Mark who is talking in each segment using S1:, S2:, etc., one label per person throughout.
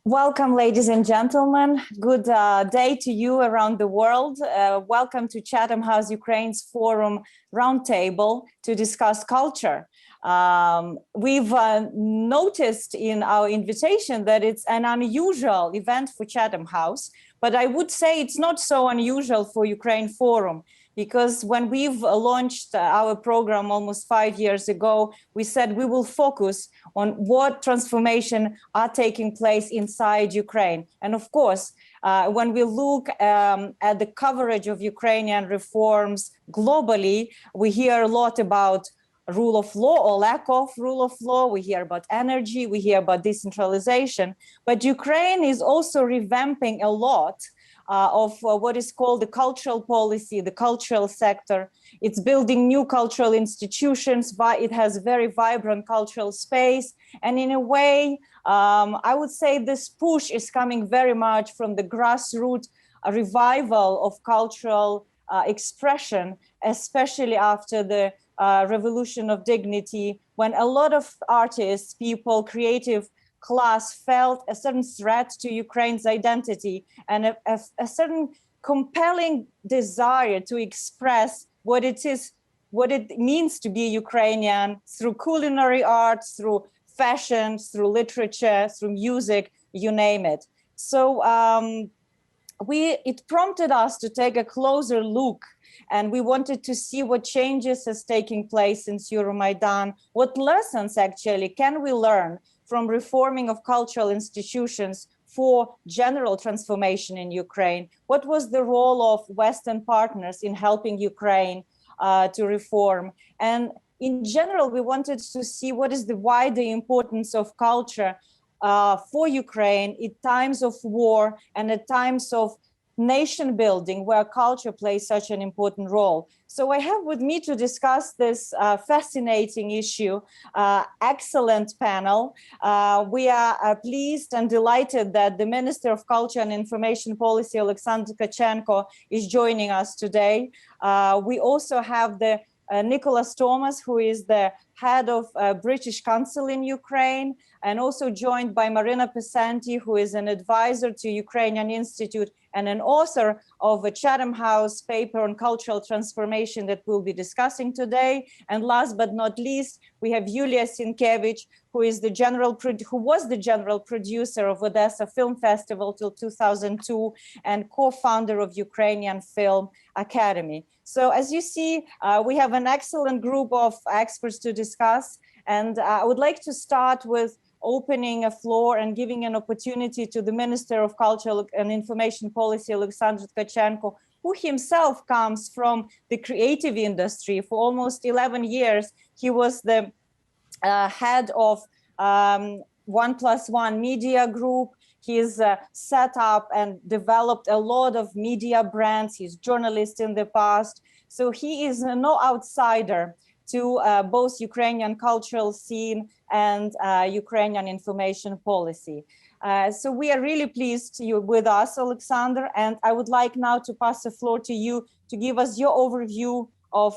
S1: Welcome, ladies and gentlemen. Good day to you around the world. Welcome to Chatham House Ukraine's Forum Roundtable to discuss culture. We've noticed in our invitation that it's an unusual event for Chatham House, but I would say it's not so unusual for Ukraine Forum, because when we've launched our program almost 5 years ago, we said we will focus on what transformation are taking place inside Ukraine. And of course, when we look at the coverage of Ukrainian reforms globally, we hear a lot about rule of law or lack of rule of law. We hear about energy, we hear about decentralization, but Ukraine is also revamping a lot of what is called the cultural policy, the cultural sector. It's building new cultural institutions, but it has very vibrant cultural space. And in a way, I would say this push is coming very much from the grassroots revival of cultural expression, especially after the Revolution of Dignity, when a lot of artists, people, creative class felt a certain threat to Ukraine's identity and a certain compelling desire to express what it means to be Ukrainian through culinary arts, through fashion, through literature, through music, you name it. So it prompted us to take a closer look, and we wanted to see what changes is taking place since Euromaidan, what lessons actually can we learn from reforming of cultural institutions for general transformation in Ukraine. What was the role of Western partners in helping Ukraine to reform? And in general, we wanted to see what is the wider importance of culture for Ukraine in times of war and at times of nation building, where culture plays such an important role. So I have with me to discuss this fascinating issue, excellent panel. We are pleased and delighted that the Minister of Culture and Information Policy, Alexander Tkachenko, is joining us today. We also have the Nicholas Thomas, who is the head of British Council in Ukraine, and also joined by Marina Pesenti, who is an advisor to Ukrainian Institute and an author of a Chatham House paper on cultural transformation that we'll be discussing today. And last but not least, we have Yulia Sinkevych, who was the general producer of Odessa Film Festival till 2002 and co-founder of Ukrainian Film Academy. So as you see, we have an excellent group of experts to discuss, and I would like to start with opening a floor and giving an opportunity to the Minister of Culture and Information Policy, Alexander Tkachenko, who himself comes from the creative industry. For almost 11 years, he was the head of 1+1 Media Group. He's set up and developed a lot of media brands. He's a journalist in the past. So he is no outsider to both Ukrainian cultural scene and Ukrainian information policy. So we are really pleased you're with us, Alexander, and I would like now to pass the floor to you to give us your overview of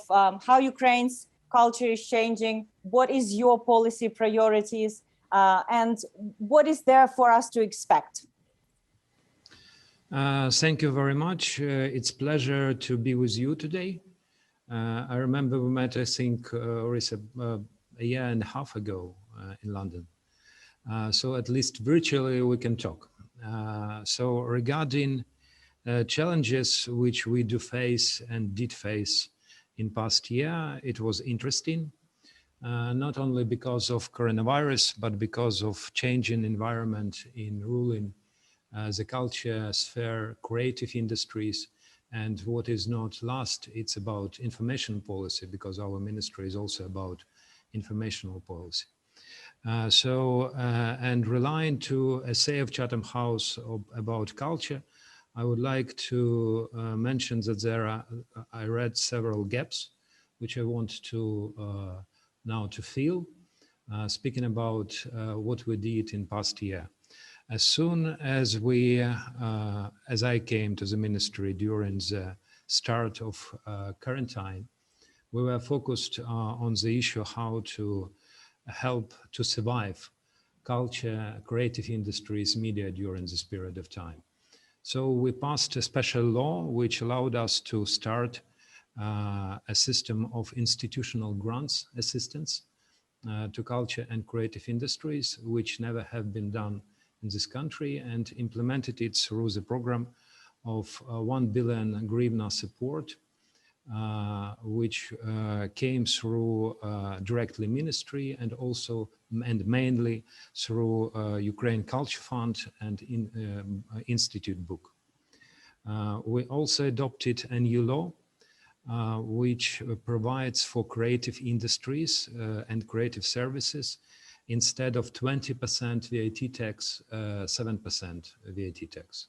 S1: how Ukraine's culture is changing, what is your policy priorities, and what is there for us to expect.
S2: Thank you very much. It's a pleasure to be with you today. I remember we met, I think, Orysia, a year and a half ago in London. So at least virtually we can talk. So regarding challenges which we do face and did face in past year, it was interesting, not only because of coronavirus, but because of changing environment in ruling the culture sphere, creative industries. And what is not last, it's about information policy, because our ministry is also about informational policy. And relying to essay of Chatham House about culture, I would like to mention that I read several gaps, which I want to now to fill, speaking about what we did in past year. As soon as as I came to the ministry during the start of quarantine, we were focused on the issue how to help to survive culture, creative industries, media during this period of time. So we passed a special law which allowed us to start a system of institutional grants assistance to culture and creative industries, which never have been done in this country, and implemented it through the program of 1 billion hryvnia support, which came through directly ministry and also and mainly through Ukraine Culture Fund and Institute Book. We also adopted a new law which provides for creative industries and creative services instead of 20% VAT tax, 7% VAT tax.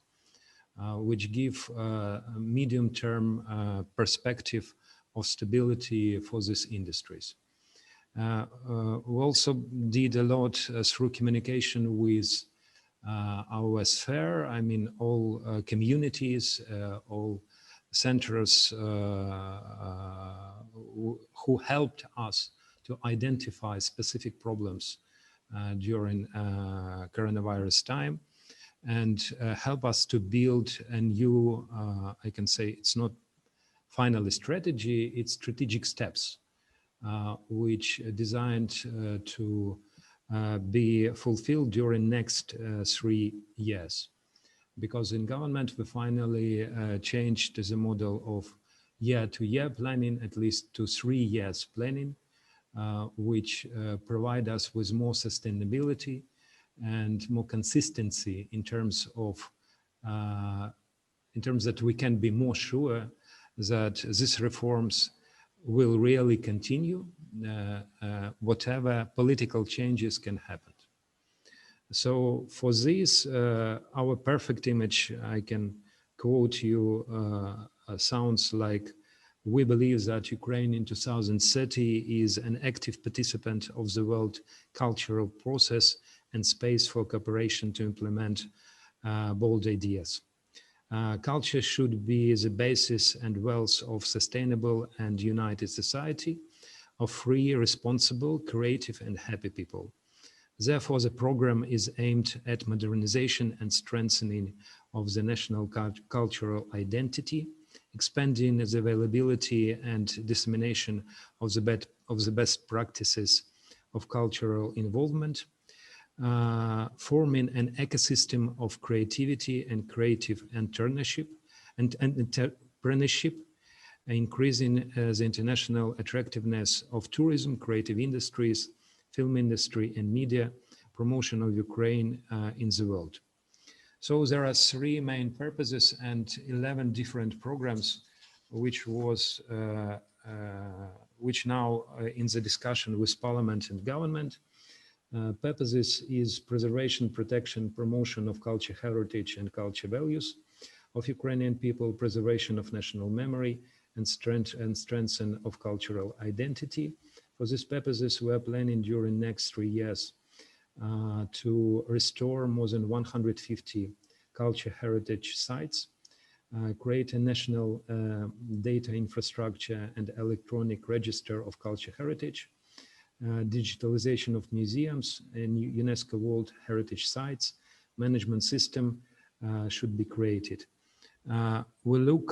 S2: Which give a medium-term perspective of stability for these industries. We also did a lot through communication with our sphere, I mean all communities, all centers who helped us to identify specific problems during coronavirus time, and help us to build a new, I can say it's not finally strategy, it's strategic steps, which are designed to be fulfilled during next 3 years. Because in government, we finally changed the model of year-to-year planning, at least to 3 years planning, which provide us with more sustainability and more consistency in terms of that we can be more sure that these reforms will really continue, whatever political changes can happen. So for this, our perfect image, I can quote you, sounds like, we believe that Ukraine in 2030 is an active participant of the world cultural process and space for cooperation to implement bold ideas. Culture should be the basis and wealth of sustainable and united society, of free, responsible, creative and happy people. Therefore, the program is aimed at modernization and strengthening of the national cultural identity, expanding the availability and dissemination of the best practices of cultural involvement, forming an ecosystem of creativity and creative entrepreneurship, increasing the international attractiveness of tourism, creative industries, film industry and media, promotion of Ukraine in the world. So there are 3 main purposes and 11 different programs, which now in the discussion with Parliament and government. Purposes is preservation, protection, promotion of culture heritage and culture values of Ukrainian people, preservation of national memory and strengthen of cultural identity. For these purposes, we are planning during next 3 years to restore more than 150 culture heritage sites, create a national data infrastructure and electronic register of culture heritage, digitalization of museums and UNESCO World Heritage Sites, management system should be created. We look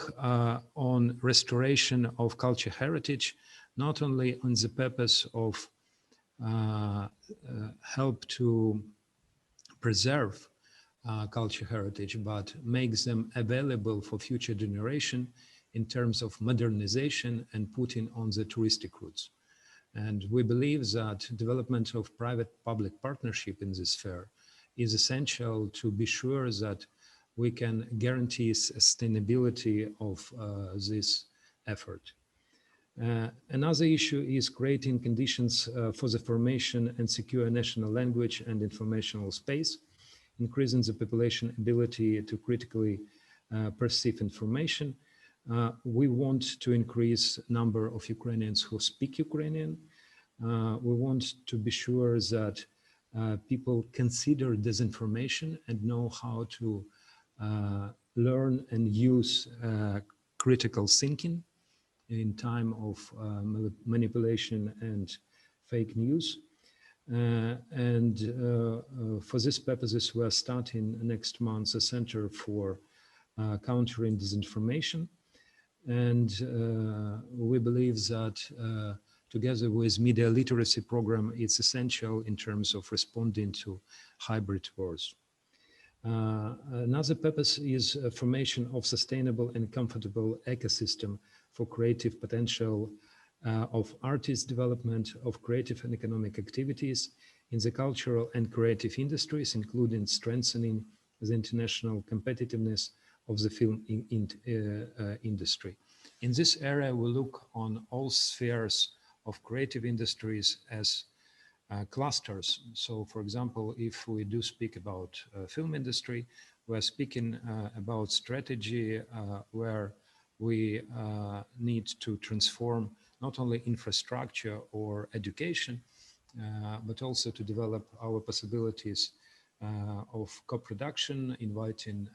S2: on restoration of culture heritage, not only on the purpose of help to preserve culture heritage, but makes them available for future generation in terms of modernization and putting on the touristic routes. And we believe that development of private-public partnership in this sphere is essential to be sure that we can guarantee sustainability of this effort. Another issue is creating conditions for the formation and secure national language and informational space, increasing the population ability to critically perceive information. We want to increase number of Ukrainians who speak Ukrainian. We want to be sure that people consider disinformation and know how to learn and use critical thinking in time of manipulation and fake news. For this purposes, we are starting next month a Center for Countering Disinformation. And we believe that together with media literacy program, it's essential in terms of responding to hybrid wars. Another purpose is formation of sustainable and comfortable ecosystem for creative potential of artist development, of creative and economic activities in the cultural and creative industries, including strengthening the international competitiveness of the film industry. In this area, we look on all spheres of creative industries as clusters. So, for example, if we do speak about film industry, we're speaking about strategy where we need to transform not only infrastructure or education, but also to develop our possibilities of co-production, inviting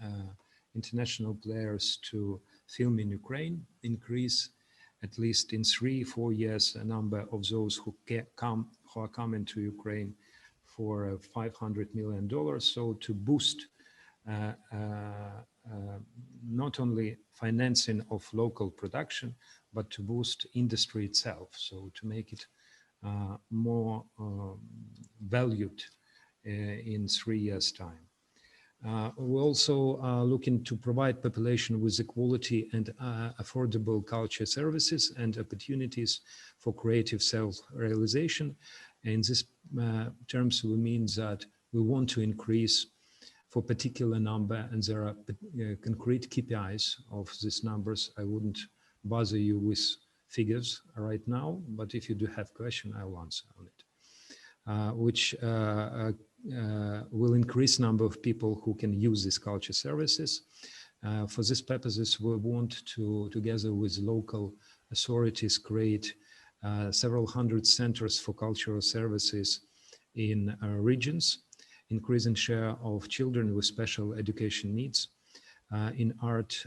S2: international players to film in Ukraine, increase at least in 3-4 years a number of those who are coming to Ukraine for $500 million. So to boost not only financing of local production, but to boost industry itself. So to make it more valued in 3 years' time. We're also looking to provide population with equality and affordable culture services and opportunities for creative self-realization. In this terms, we mean that we want to increase for particular number, and there are concrete KPIs of these numbers. I wouldn't bother you with figures right now, but if you do have question, I'll answer on it. Which will increase number of people who can use these culture services. For these purposes, we want to, together with local authorities, create several hundred centers for cultural services in regions, increasing share of children with special education needs in art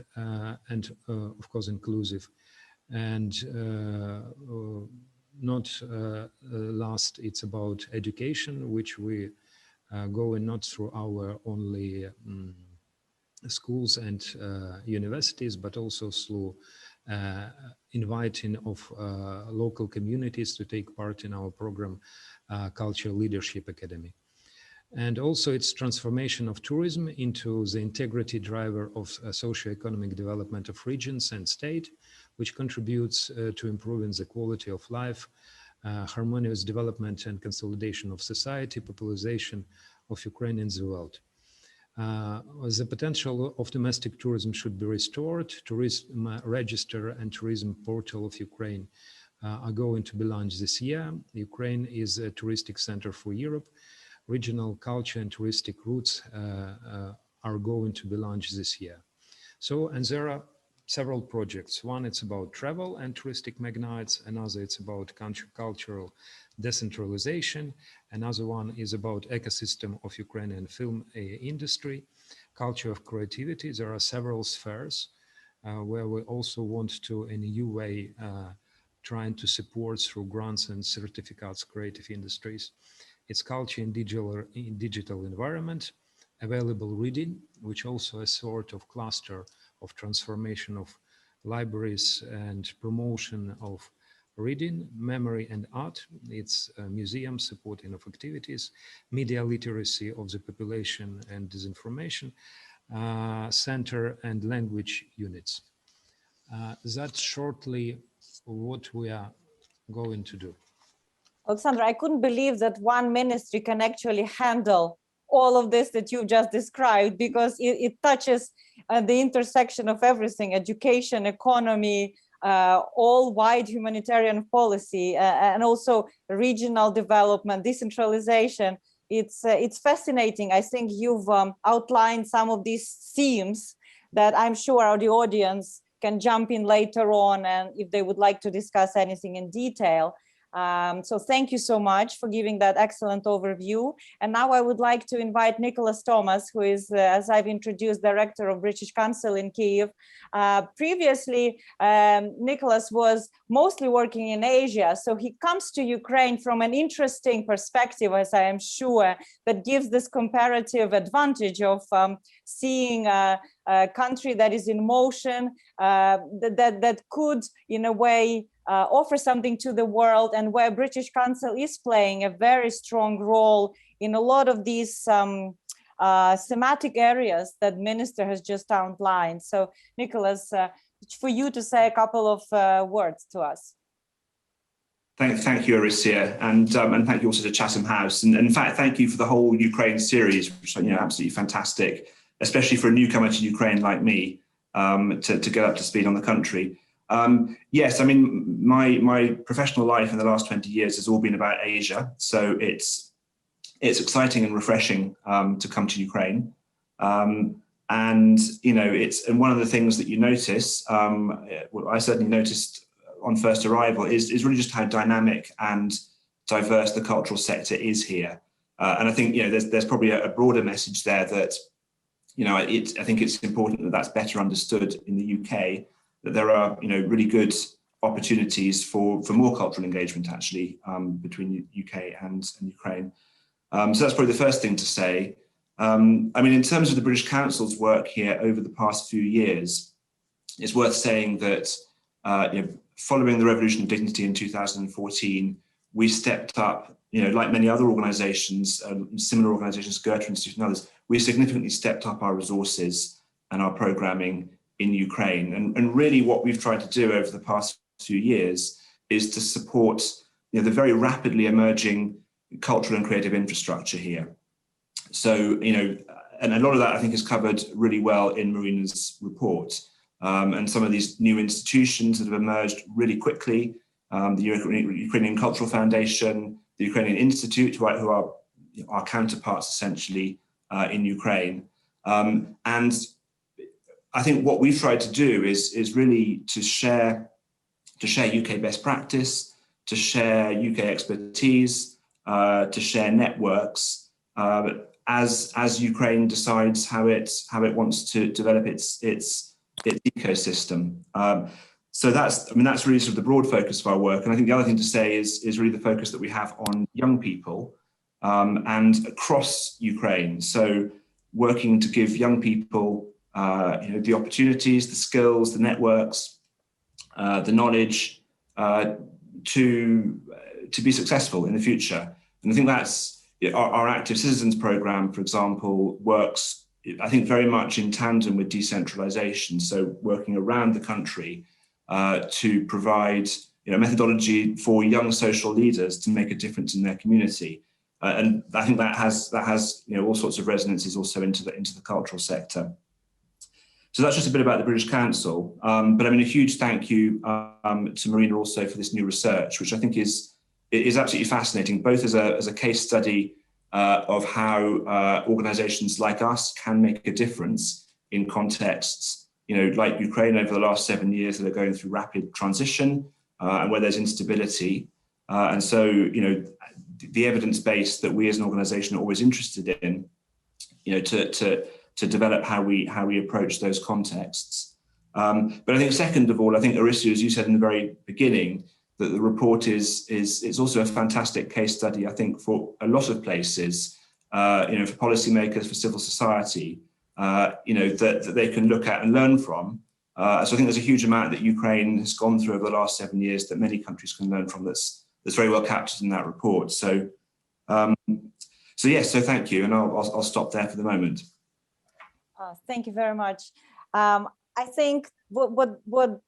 S2: and of course inclusive. And not last, it's about education, which we going not through our only schools and universities, but also through inviting of local communities to take part in our program, Cultural Leadership Academy. And also its transformation of tourism into the integrity driver of socio-economic development of regions and state, which contributes to improving the quality of life, harmonious development and consolidation of society, popularization of Ukraine in the world. The potential of domestic tourism should be restored. Tourism register and tourism portal of Ukraine are going to be launched this year. Ukraine is a touristic center for Europe. Regional culture and touristic routes are going to be launched this year. So, and there are several projects. One, it's about travel and touristic magnates. Another, it's about cultural decentralization. Another one is about ecosystem of Ukrainian film industry, culture of creativity. There are several spheres where we also want to, in a new way, trying to support through grants and certificates creative industries. It's culture in digital environment, available reading, which also a sort of cluster of transformation of libraries and promotion of reading, memory and art. It's a museum supporting of activities, media literacy of the population and disinformation center and language units. That's shortly what we are going to do.
S1: Alexander, I couldn't believe that one ministry can actually handle all of this that you just described, because it touches the intersection of everything: education, economy, all wide humanitarian policy, and also regional development, decentralization. It's fascinating. I think you've outlined some of these themes that I'm sure the audience can jump in later on, and if they would like to discuss anything in detail. So thank you so much for giving that excellent overview. And now I would like to invite Nicholas Thomas, who is, as I've introduced, Director of British Council in Kyiv. Previously, Nicholas was mostly working in Asia, so he comes to Ukraine from an interesting perspective, as I am sure, that gives this comparative advantage of seeing a country that is in motion, that could, in a way, offer something to the world, and where British Council is playing a very strong role in a lot of these thematic areas that Minister has just outlined. So, Nicholas, for you to say a couple of words to us.
S3: Thank you, Orysia, and thank you also to Chatham House, and in fact, thank you for the whole Ukraine series, which is absolutely fantastic, especially for a newcomer to Ukraine like me, to get up to speed on the country. Yes, I mean, my professional life in the last 20 years has all been about Asia, so it's exciting and refreshing to come to Ukraine, and and one of the things that you notice, what I certainly noticed on first arrival, is really just how dynamic and diverse the cultural sector is here, and I think there's probably a broader message there that I think it's important that that's better understood in the UK. That there are, really good opportunities for more cultural engagement, actually, between UK and Ukraine. So that's probably the first thing to say. I mean, in terms of the British Council's work here over the past few years, it's worth saying that, following the Revolution of Dignity in 2014, we stepped up, like many other organisations, similar organisations, Goethe Institute and others, we significantly stepped up our resources and our programming in Ukraine. And really what we've tried to do over the past few years is to support the very rapidly emerging cultural and creative infrastructure here. So, and a lot of that I think is covered really well in Marina's report. And some of these new institutions that have emerged really quickly, the Ukrainian Cultural Foundation, the Ukrainian Institute, who are our counterparts essentially in Ukraine. And I think what we've tried to do is really to share UK best practice, to share UK expertise, to share networks as Ukraine decides how it wants to develop its ecosystem. So that's really sort of the broad focus of our work. And I think the other thing to say is really the focus that we have on young people and across Ukraine. So working to give young people the opportunities, the skills, the networks, the knowledge to be successful in the future. And I think that's our Active Citizens program, for example, works, I think, very much in tandem with decentralization. So working around the country to provide methodology for young social leaders to make a difference in their community. And I think that has all sorts of resonances also into the cultural sector. So that's just a bit about the British Council. But I mean, a huge thank you to Marina also for this new research, which I think is absolutely fascinating, both as a case study of how organizations like us can make a difference in contexts, like Ukraine over the last 7 years that are going through rapid transition and where there's instability. And so, the evidence base that we as an organization are always interested in, to develop how we approach those contexts. But I think second of all, I think Orysia, as you said in the very beginning, that the report is also a fantastic case study, I think, for a lot of places, for policymakers, for civil society, that they can look at and learn from. So I think there's a huge amount that Ukraine has gone through over the last 7 years that many countries can learn from. That's very well captured in that report. So, yes. So thank you, and I'll stop there for the moment.
S1: Thank you very much. I think what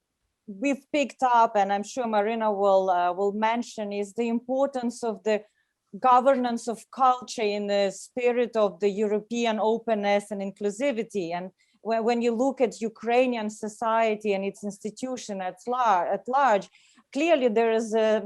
S1: we've picked up, and I'm sure Marina will mention, is the importance of the governance of culture in the spirit of the European openness and inclusivity. And when you look at Ukrainian society and its institution at large, clearly there is a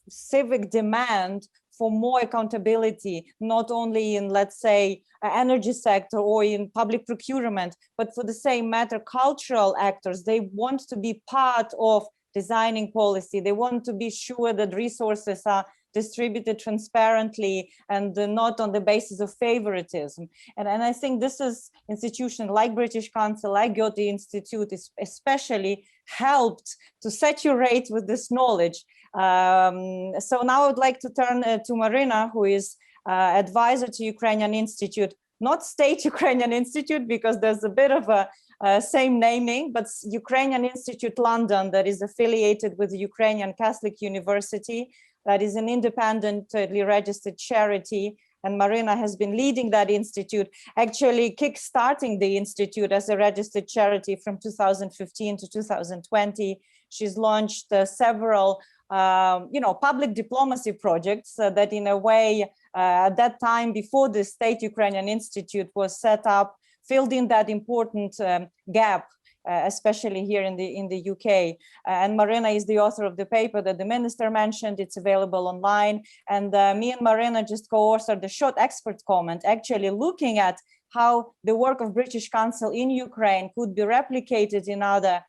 S1: civic demand for more accountability, not only in, let's say, energy sector or in public procurement, but for the same matter, cultural actors, they want to be part of designing policy. They want to be sure that resources are distributed transparently and not on the basis of favoritism. And I think this is institution like British Council, like Goethe Institute, is especially helped to saturate with this knowledge. So now I would like to turn to Marina, who is advisor to Ukrainian Institute, not State Ukrainian Institute, because there's a bit of a same naming, but Ukrainian Institute London, that is affiliated with the Ukrainian Catholic University, that is an independently registered charity. And Marina has been leading that institute, actually kickstarting the institute as a registered charity from 2015 to 2020. She's launched several public diplomacy projects that in a way, at that time, before the State Ukrainian Institute was set up, filled in that important gap, especially here in the UK. And Marina is the author of the paper that the minister mentioned. It's available online. And me and Marina just co-authored the short expert comment, actually looking at how the work of British Council in Ukraine could be replicated in other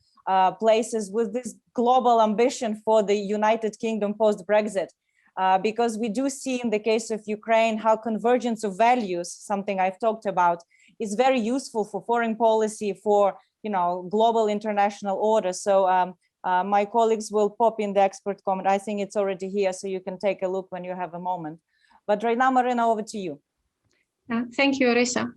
S1: places with this global ambition for the United Kingdom post-Brexit. Because we do see in the case of Ukraine how convergence of values, something I've talked about, is very useful for foreign policy, for global international order. So my colleagues will pop in the expert comment. I think it's already here, so you can take a look when you have a moment. But right now, Marina, over to you.
S4: Thank you, Orysia.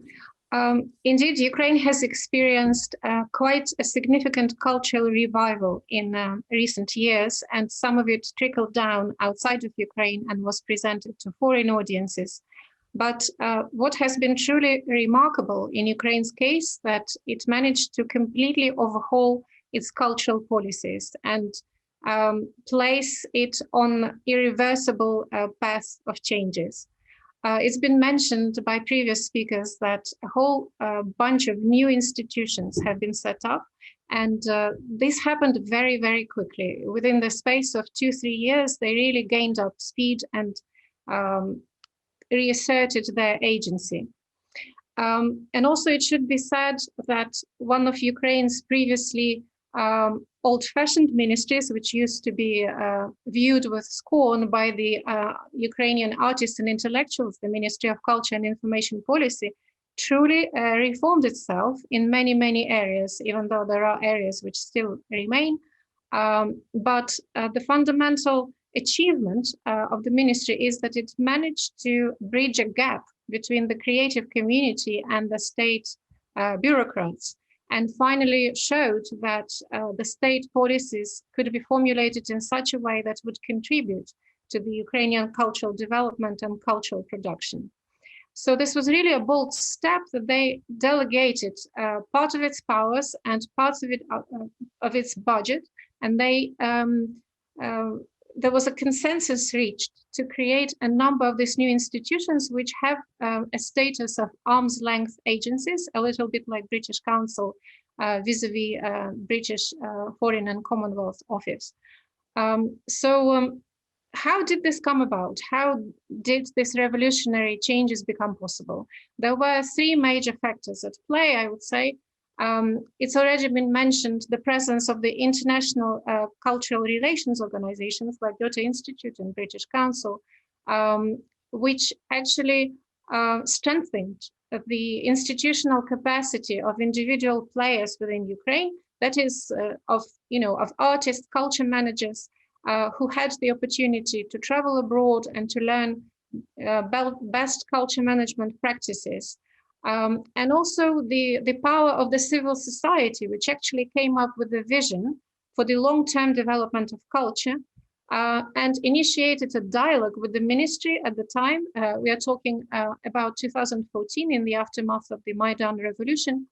S4: Indeed, Ukraine has experienced quite a significant cultural revival in recent years, and some of it trickled down outside of Ukraine and was presented to foreign audiences. But what has been truly remarkable in Ukraine's case, that it managed to completely overhaul its cultural policies and place it on irreversible path of changes. It's been mentioned by previous speakers that a whole bunch of new institutions have been set up, and this happened very, very quickly. Within the space of 2-3 years, they really gained up speed and reasserted their agency. And also it should be said that one of Ukraine's previously old-fashioned ministries, which used to be viewed with scorn by the Ukrainian artists and intellectuals, the Ministry of Culture and Information Policy, truly reformed itself in many, many areas, even though there are areas which still remain. But the fundamental achievement of the ministry is that it managed to bridge a gap between the creative community and the state bureaucrats, and finally showed that the state policies could be formulated in such a way that would contribute to the Ukrainian cultural development and cultural production. So this was really a bold step, that they delegated part of its powers and parts of it of its budget, and they there was a consensus reached to create a number of these new institutions which have a status of arm's length agencies, a little bit like British Council vis-a-vis British Foreign and Commonwealth Office. How did this come about? How did these revolutionary changes become possible? There were 3 major factors at play, I would say. It's already been mentioned, the presence of the international cultural relations organizations like Goethe Institute and British Council, which actually strengthened the institutional capacity of individual players within Ukraine, that is of artists, culture managers, who had the opportunity to travel abroad and to learn best culture management practices. And also the power of the civil society, which actually came up with a vision for the long-term development of culture and initiated a dialogue with the ministry at the time. We are talking about 2014, in the aftermath of the Maidan revolution.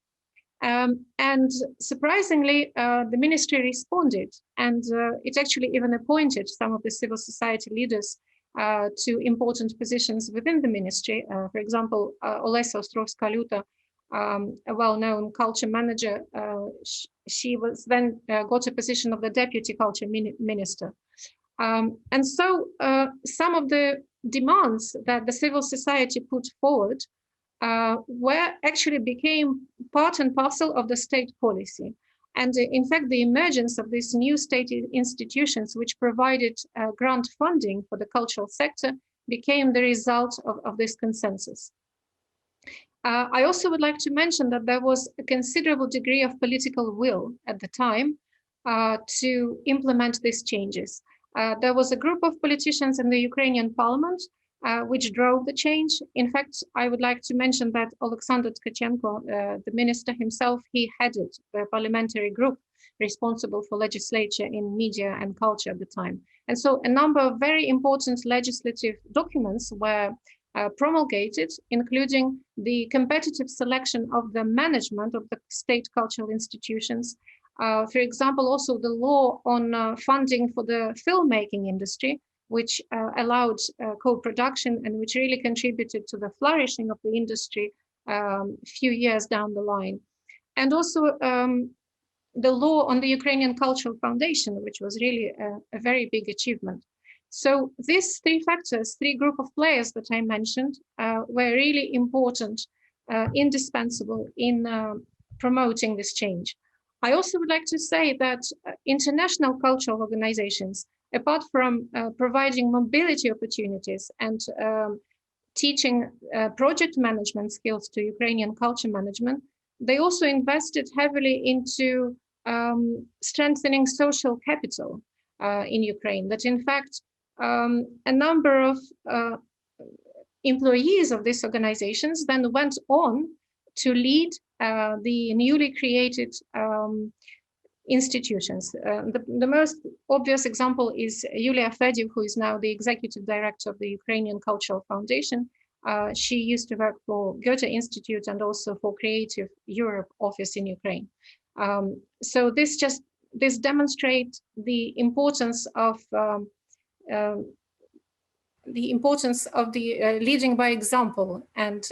S4: And surprisingly, the ministry responded, and it actually even appointed some of the civil society leaders to important positions within the ministry. For example, Olesa Ostrovska-Luta, a well-known culture manager, she was then got a position of the deputy culture minister. And so some of the demands that the civil society put forward were actually became part and parcel of the state policy. And in fact, the emergence of these new state institutions, which provided grant funding for the cultural sector, became the result of this consensus. I also would like to mention that there was a considerable degree of political will at the time to implement these changes. There was a group of politicians in the Ukrainian parliament which drove the change. In fact, I would like to mention that Alexander Tkachenko, the minister himself, he headed the parliamentary group responsible for legislature in media and culture at the time. And so a number of very important legislative documents were promulgated, including the competitive selection of the management of the state cultural institutions. For example, also the law on funding for the filmmaking industry, which allowed co-production and which really contributed to the flourishing of the industry a few years down the line. And also the law on the Ukrainian Cultural Foundation, which was really a very big achievement. So these three factors, three group of players that I mentioned, were really important, indispensable in promoting this change. I also would like to say that international cultural organizations, apart from providing mobility opportunities and teaching project management skills to Ukrainian culture management, they also invested heavily into strengthening social capital in Ukraine. That in fact, a number of employees of these organizations then went on to lead the newly created institutions. The most obvious example is Yulia Sinkevych, who is now the executive director of the Ukrainian Cultural Foundation. She used to work for Goethe Institute and also for Creative Europe office in Ukraine. So this demonstrates the importance of leading by example and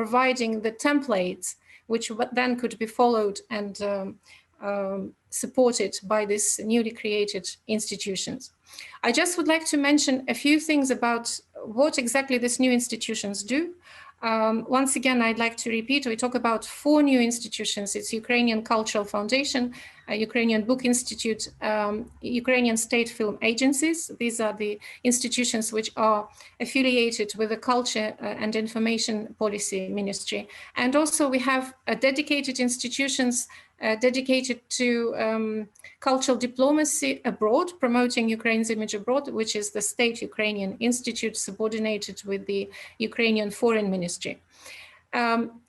S4: providing the templates which then could be followed and supported by these newly created institutions. I just would like to mention a few things about what exactly these new institutions do. Once again, I'd like to repeat, we talk about 4 new institutions. It's Ukrainian Cultural Foundation, Ukrainian Book Institute, Ukrainian State Film Agencies. These are the institutions which are affiliated with the Culture and Information Policy Ministry. And also we have dedicated institutions dedicated to cultural diplomacy abroad, promoting Ukraine's image abroad, which is the State Ukrainian Institute subordinated with the Ukrainian Foreign Ministry.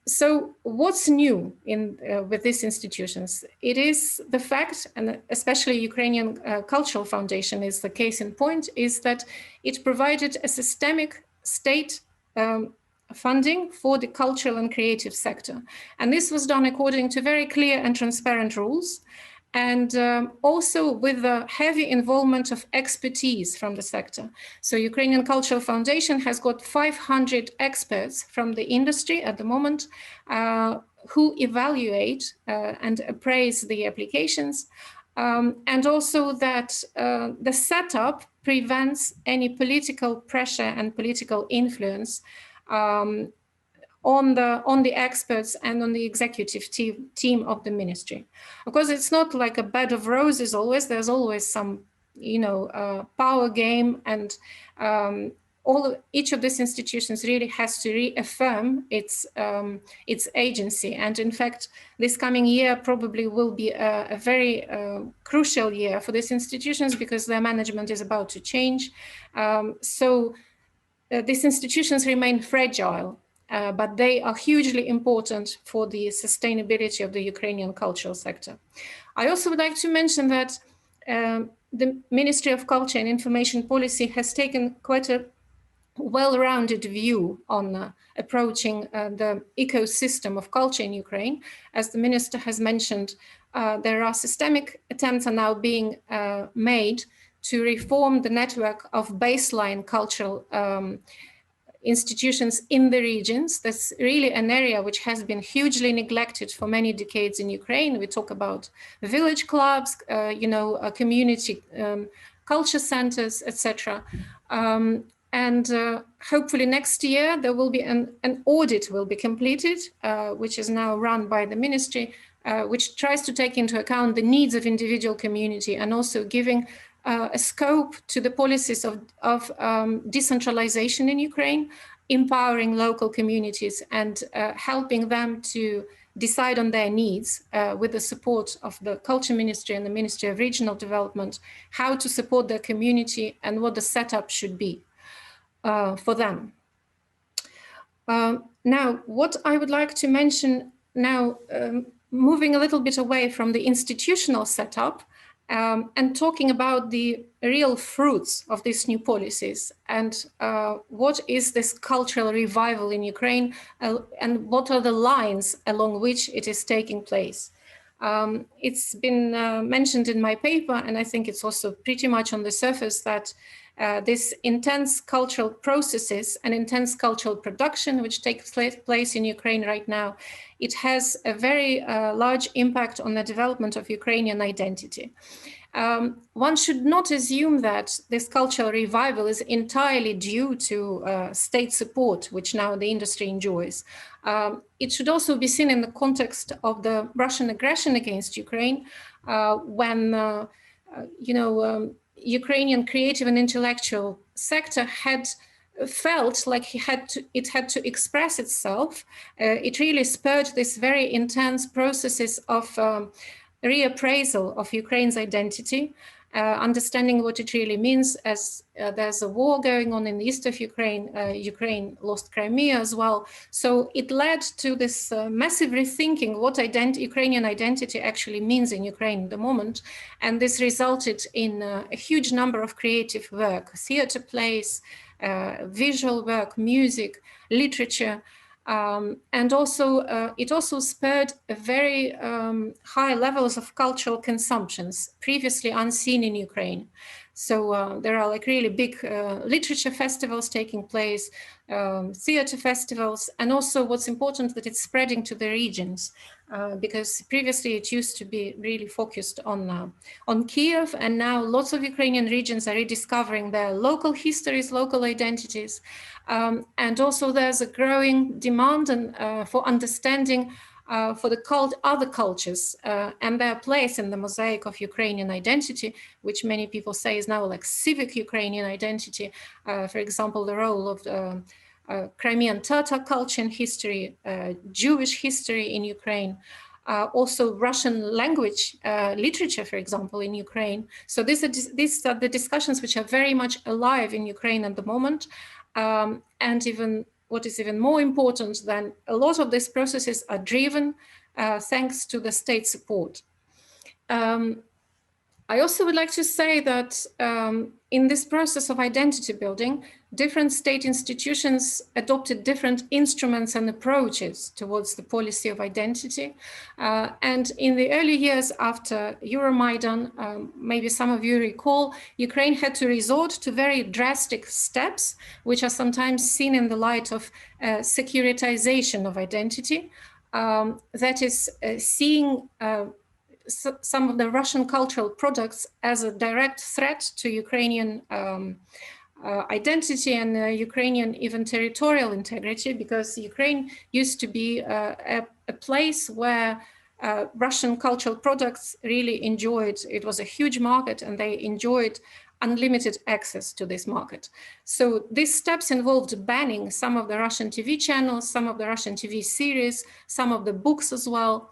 S4: So what's new with these institutions? It is the fact, and especially Ukrainian Cultural Foundation is the case in point, is that it provided a systemic state funding for the cultural and creative sector. And this was done according to very clear and transparent rules, and also with the heavy involvement of expertise from the sector. So Ukrainian Cultural Foundation has got 500 experts from the industry at the moment who evaluate and appraise the applications, and also that the setup prevents any political pressure and political influence on the experts and on the executive team of the ministry. Of course, it's not like a bed of roses always. There's always some, power game, and each of these institutions really has to reaffirm its agency. And in fact, this coming year probably will be a very crucial year for these institutions because their management is about to change. These institutions remain fragile, but they are hugely important for the sustainability of the Ukrainian cultural sector. I also would like to mention that the Ministry of Culture and Information Policy has taken quite a well-rounded view on approaching the ecosystem of culture in Ukraine. As the minister has mentioned, there are systemic attempts are now being made to reform the network of baseline cultural institutions in the regions. That's really an area which has been hugely neglected for many decades in Ukraine. We talk about village clubs, community culture centers, etc. And hopefully next year there will be an audit will be completed, which is now run by the ministry, which tries to take into account the needs of individual community and also giving a scope to the policies of decentralization in Ukraine, empowering local communities and helping them to decide on their needs with the support of the Culture Ministry and the Ministry of Regional Development, how to support their community and what the setup should be for them. Now, what I would like to mention now, moving a little bit away from the institutional setup and talking about the real fruits of these new policies and what is this cultural revival in Ukraine and what are the lines along which it is taking place. It's been mentioned in my paper, and I think it's also pretty much on the surface that this intense cultural processes and intense cultural production which takes place in Ukraine right now, it has a very large impact on the development of Ukrainian identity. One should not assume that this cultural revival is entirely due to state support, which now the industry enjoys. It should also be seen in the context of the Russian aggression against Ukraine, when Ukrainian creative and intellectual sector had felt like it had to express itself. It really spurred this very intense processes of reappraisal of Ukraine's identity, understanding what it really means as there's a war going on in the east of Ukraine. Ukraine lost Crimea as well. So it led to this massive rethinking what Ukrainian identity actually means in Ukraine at the moment. And this resulted in a huge number of creative work, theater plays, visual work, music, literature, and also it also spurred a very high levels of cultural consumptions previously unseen in Ukraine. So there are like really big literature festivals taking place, theater festivals, and also what's important that it's spreading to the regions, because previously it used to be really focused on Kiev, and now lots of Ukrainian regions are rediscovering their local histories, local identities, and also there's a growing demand for understanding for the other cultures and their place in the mosaic of Ukrainian identity, which many people say is now like civic Ukrainian identity. For example, the role of Crimean Tatar culture and history, Jewish history in Ukraine, also Russian language literature, for example, in Ukraine. So these are the discussions which are very much alive in Ukraine at the moment. And even what is even more important than a lot of these processes are driven thanks to the state support. I also would like to say that in this process of identity building, different state institutions adopted different instruments and approaches towards the policy of identity. And in the early years after Euromaidan, maybe some of you recall, Ukraine had to resort to very drastic steps, which are sometimes seen in the light of securitization of identity. That is seeing some of the Russian cultural products as a direct threat to Ukrainian identity and Ukrainian even territorial integrity, because Ukraine used to be a place where Russian cultural products really enjoyed, it was a huge market and they enjoyed unlimited access to this market. So these steps involved banning some of the Russian TV channels, some of the Russian TV series, some of the books as well.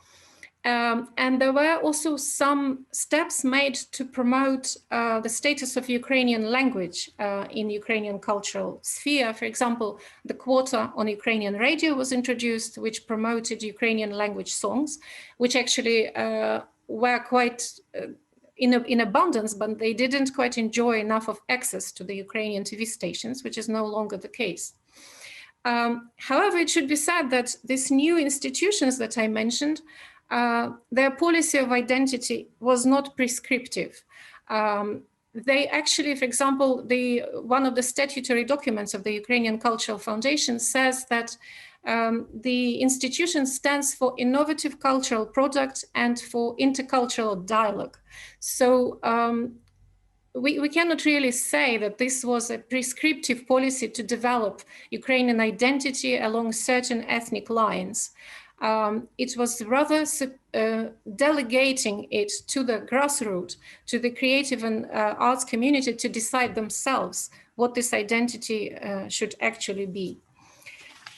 S4: And there were also some steps made to promote the status of Ukrainian language in Ukrainian cultural sphere. For example, the quota on Ukrainian radio was introduced, which promoted Ukrainian language songs, which actually were quite in abundance, but they didn't quite enjoy enough of access to the Ukrainian TV stations, which is no longer the case. However, it should be said that these new institutions that I mentioned, their policy of identity was not prescriptive. They actually, for example, one of the statutory documents of the Ukrainian Cultural Foundation says that the institution stands for innovative cultural products and for intercultural dialogue. So we cannot really say that this was a prescriptive policy to develop Ukrainian identity along certain ethnic lines. it was rather delegating it to the grassroots, to the creative and arts community to decide themselves what this identity should actually be.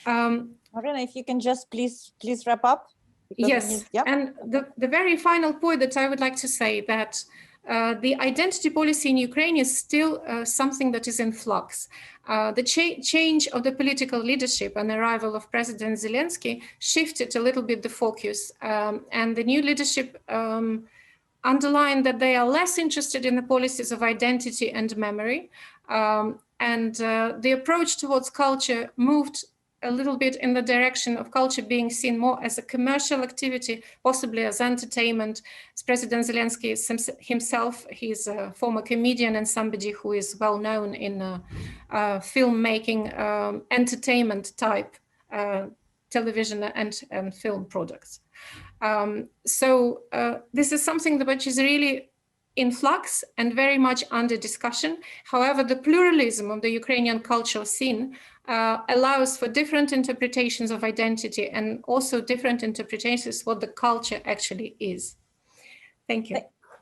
S1: Marina, if you can just please wrap up.
S4: Yes, and the very final point that I would like to say that the identity policy in Ukraine is still something that is in flux. The change of the political leadership and the arrival of President Zelensky shifted a little bit the focus, and the new leadership underlined that they are less interested in the policies of identity and memory, and the approach towards culture moved a little bit in the direction of culture being seen more as a commercial activity, possibly as entertainment. As President Zelensky himself, he's a former comedian and somebody who is well known in filmmaking, entertainment type television and film products. So this is something which is really in flux and very much under discussion. However, the pluralism of the Ukrainian cultural scene allows for different interpretations of identity and also different interpretations what the culture actually is. Thank you.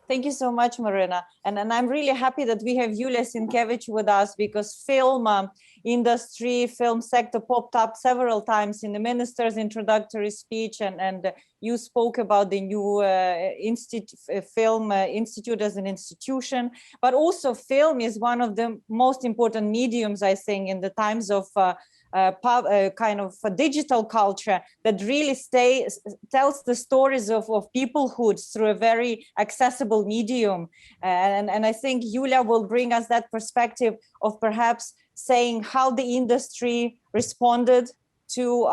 S1: Thank you so much, Marina. And I'm really happy that we have Yulia Sinkevych with us, because film industry, film sector popped up several times in the minister's introductory speech, and you spoke about the new film institute as an institution, but also film is one of the most important mediums, I think, in the times of kind of a digital culture that really tells the stories of peoplehood through a very accessible medium. And I think Yulia will bring us that perspective of perhaps saying how the industry responded to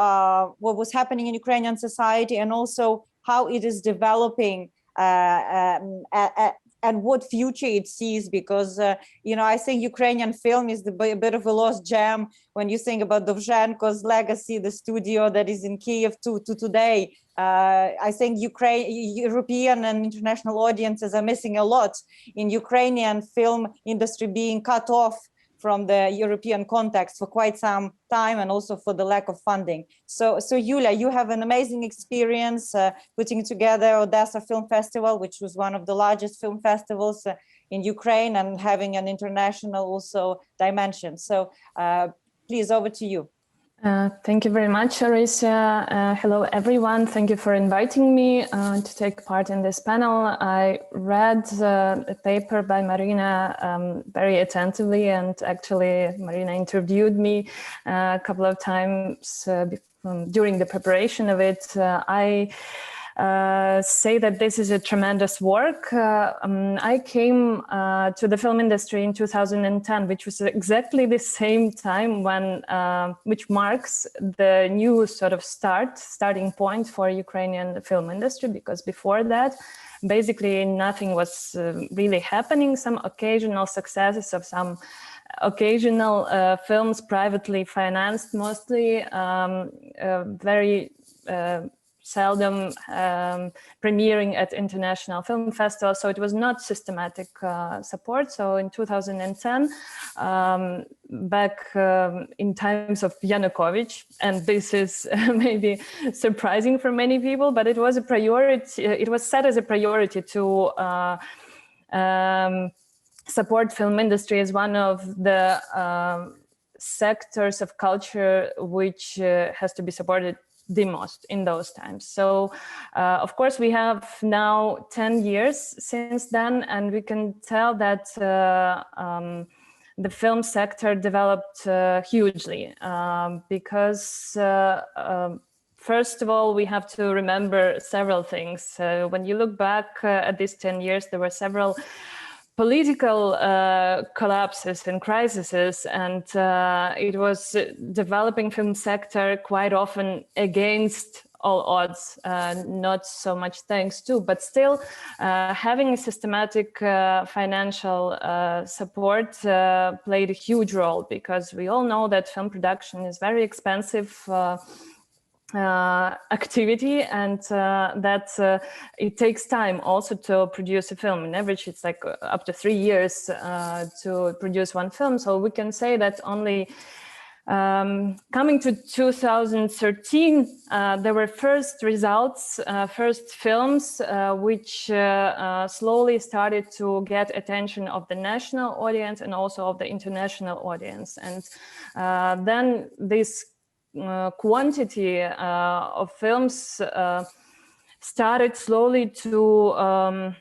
S1: what was happening in Ukrainian society, and also how it is developing and what future it sees, because, you know, I think Ukrainian film is a bit of a lost gem when you think about Dovzhenko's legacy, the studio that is in Kiev to today. I think European and international audiences are missing a lot in Ukrainian film industry being cut off from the European context for quite some time, and also for the lack of funding. So Yulia, you have an amazing experience putting together Odessa Film Festival, which was one of the largest film festivals in Ukraine, and having an international also dimension. So please, over to you.
S5: Thank you very much, Orysia. Hello, everyone. Thank you for inviting me to take part in this panel. I read a paper by Marina very attentively, and actually Marina interviewed me a couple of times during the preparation of it. I say that this is a tremendous work. I came to the film industry in 2010, which was exactly the same time when, which marks the new sort of starting point for Ukrainian film industry, because before that, basically nothing was really happening. Some occasional successes of some occasional films, privately financed mostly, very seldom premiering at international film festivals, so it was not systematic support. So in 2010, back in times of Yanukovych, and this is maybe surprising for many people, but it was a priority. It was set as a priority to support film industry as one of the sectors of culture which has to be supported the most in those times. So of course we have now 10 years since then, and we can tell that the film sector developed hugely because first of all, we have to remember several things. When you look back at these 10 years, there were several political collapses and crises, and it was developing film sector quite often against all odds, not so much thanks to, but still having a systematic financial support played a huge role, because we all know that film production is very expensive activity, and that it takes time also to produce a film. On average, it's like up to 3 years to produce one film. So we can say that only Coming to 2013, there were first results, first films, which slowly started to get attention of the national audience and also of the international audience. And then this quantity of films started slowly to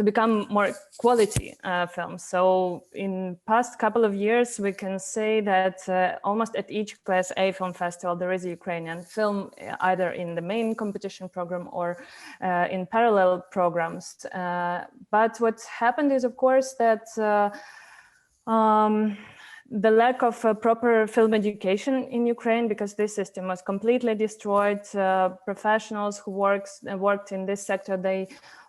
S5: become more quality films. So in past couple of years, we can say that almost at each Class A film festival, there is a Ukrainian film, either in the main competition program or in parallel programs. But what happened is, of course, that the lack of proper film education in Ukraine, because this system was completely destroyed. Professionals who worked in this sector, they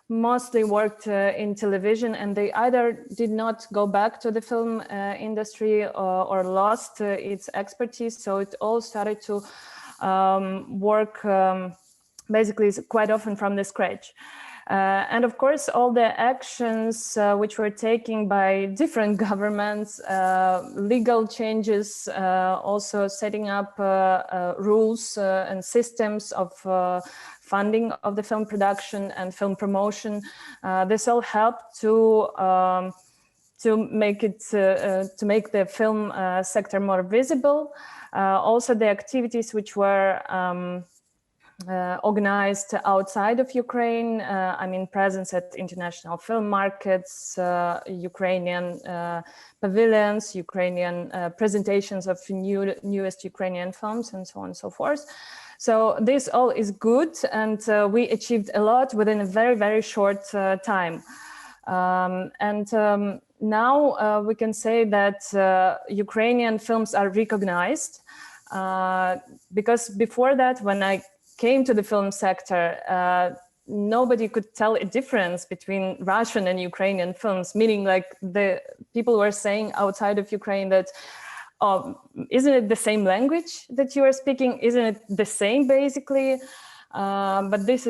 S5: mostly worked in television, and they either did not go back to the film industry or lost its expertise. So it all started to work basically quite often from the scratch. And of course, all the actions which were taken by different governments, legal changes, also setting up rules and systems of funding of the film production and film promotion. This all helped to make it to make the film sector more visible. Also, the activities which were organized outside of Ukraine, I mean, presence at international film markets, Ukrainian pavilions, Ukrainian presentations of newest Ukrainian films, and so on and so forth. So this all is good, and we achieved a lot within a very, very short time. Now we can say that Ukrainian films are recognized, because before that, when I came to the film sector, nobody could tell a difference between Russian and Ukrainian films, meaning like the people were saying outside of Ukraine that, isn't it the same language that you are speaking? Isn't it the same basically? But this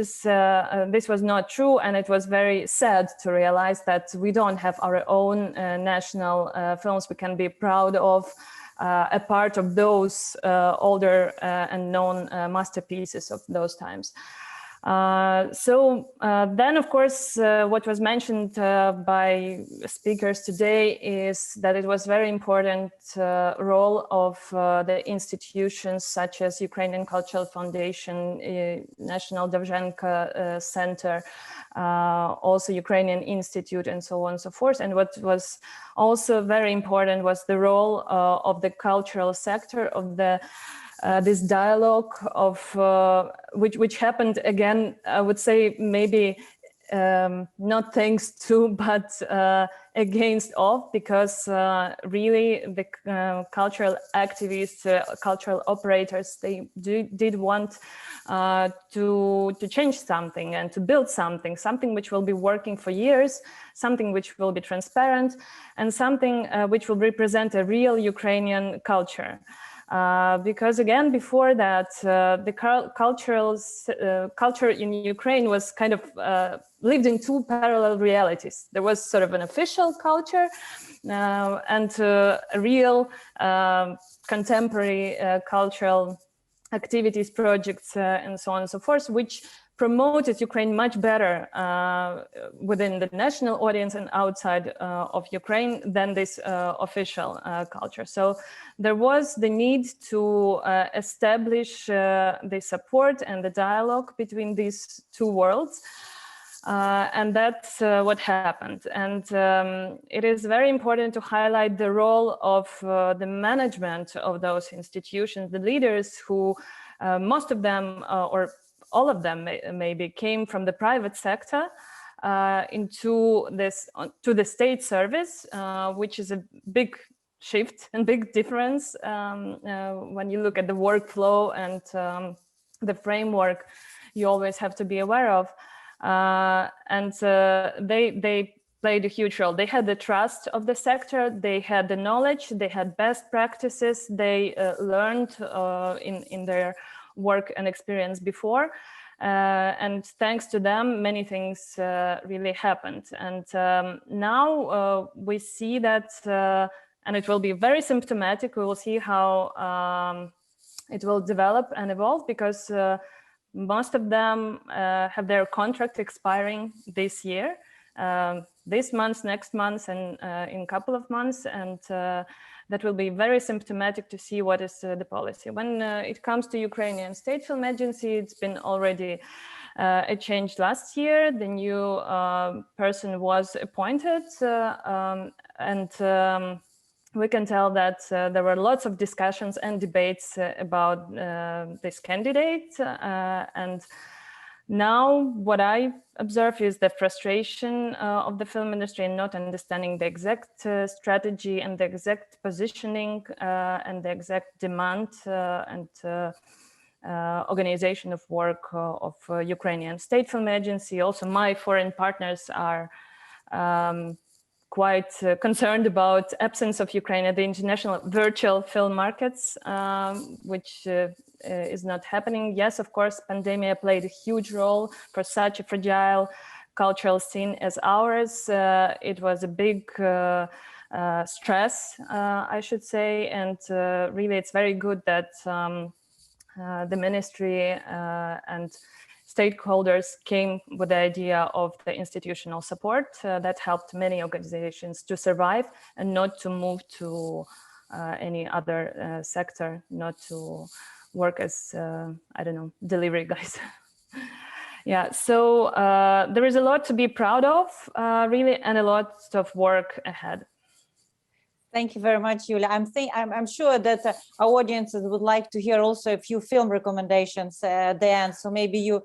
S5: was not true, and it was very sad to realize that we don't have our own national films we can be proud of, a part of those older and known masterpieces of those times. Then, of course, what was mentioned by speakers today is that it was very important role of the institutions such as Ukrainian Cultural Foundation, National Dovzhenka Center, also Ukrainian Institute, and so on and so forth. And what was also very important was the role of the cultural sector, of the this dialogue of which happened again, I would say maybe not thanks to, but against of, because really the cultural activists, cultural operators, they did want to change something and to build something which will be working for years, something which will be transparent, and something which will represent a real Ukrainian culture. Because again, before that, the culture in Ukraine was kind of lived in two parallel realities. There was sort of an official culture and a real contemporary cultural activities, projects, and so on and so forth, which promoted Ukraine much better within the national audience and outside of Ukraine than this official culture. So there was the need to establish the support and the dialogue between these two worlds. And that's what happened. And it is very important to highlight the role of the management of those institutions, the leaders who most of them or all of them maybe came from the private sector into to the state service, which is a big shift and big difference when you look at the workflow and the framework you always have to be aware of. They played a huge role. They had the trust of the sector, they had the knowledge, they had best practices, they learned in their work and experience before. And thanks to them, many things really happened. And now we see that and it will be very symptomatic. We will see how it will develop and evolve, because most of them have their contract expiring this year, this month, next month, and in a couple of months, and that will be very symptomatic to see what is the policy. When it comes to Ukrainian State Film Agency, it's been already a change last year. The new person was appointed, and we can tell that there were lots of discussions and debates about this candidate. And now what I observe is the frustration of the film industry in not understanding the exact strategy and the exact positioning and the exact demand and organization of work of Ukrainian State Film Agency. Also, my foreign partners are quite concerned about absence of Ukraine at the international virtual film markets, which is not happening. Yes, of course, pandemic played a huge role for such a fragile cultural scene as ours. It was a big stress, I should say, and really it's very good that the ministry and stakeholders came with the idea of the institutional support that helped many organizations to survive and not to move to any other sector, not to work as, I don't know, delivery guys. Yeah, so there is a lot to be proud of, really, and a lot of work ahead.
S1: Thank you very much, Yulia. I'm sure that our audiences would like to hear also a few film recommendations at the end. So maybe you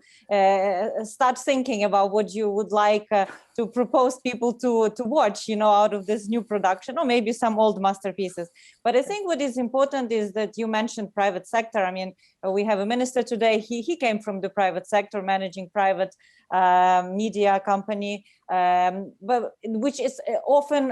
S1: start thinking about what you would like to propose people to watch, out of this new production, or maybe some old masterpieces. But I think what is important is that you mentioned private sector. I mean, we have a minister today. He came from the private sector, managing private media company, but which is often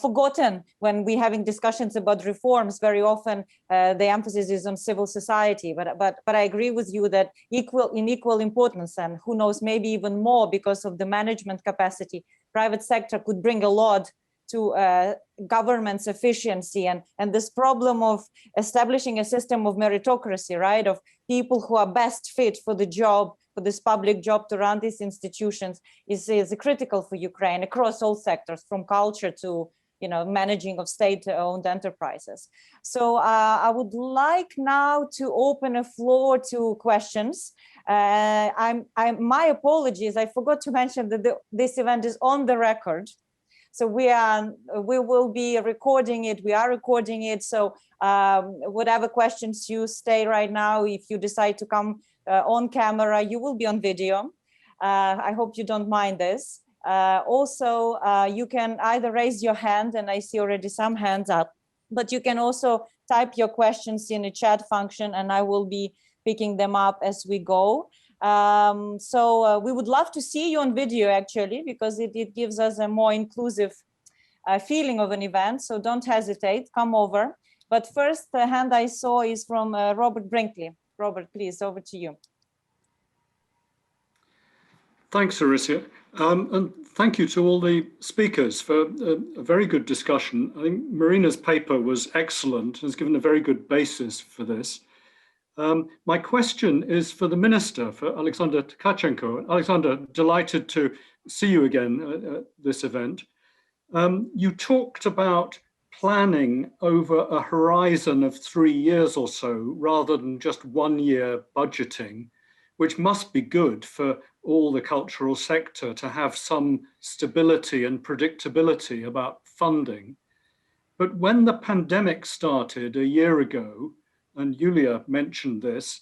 S1: forgotten when we're having discussions about reforms. Very often the emphasis is on civil society, but I agree with you that in equal importance, and who knows, maybe even more, because of the management capacity, private sector could bring a lot to government's efficiency, and this problem of establishing a system of meritocracy, right, of people who are best fit for the job, for this public job, to run these institutions is critical for Ukraine across all sectors, from culture to managing of state-owned enterprises. So I would like now to open a floor to questions. My apologies, I forgot to mention that this event is on the record. So we will be recording it. We are recording it. So whatever questions you stay right now, if you decide to come on camera, you will be on video. I hope you don't mind this. Also, you can either raise your hand, and I see already some hands up, but you can also type your questions in the chat function, and I will be picking them up as we go. So we would love to see you on video, actually, because it gives us a more inclusive feeling of an event. So don't hesitate, come over. But first, the hand I saw is from Robert Brinkley. Robert, please, over to you.
S6: Thanks, Orysia. And thank you to all the speakers for a very good discussion. I think Marina's paper was excellent, has given a very good basis for this. My question is for the Minister, for Alexander Tkachenko. Alexander, delighted to see you again at this event. You talked about planning over a horizon of 3 years or so, rather than just 1 year budgeting, which must be good for all the cultural sector to have some stability and predictability about funding. But when the pandemic started a year ago, and Yulia mentioned this,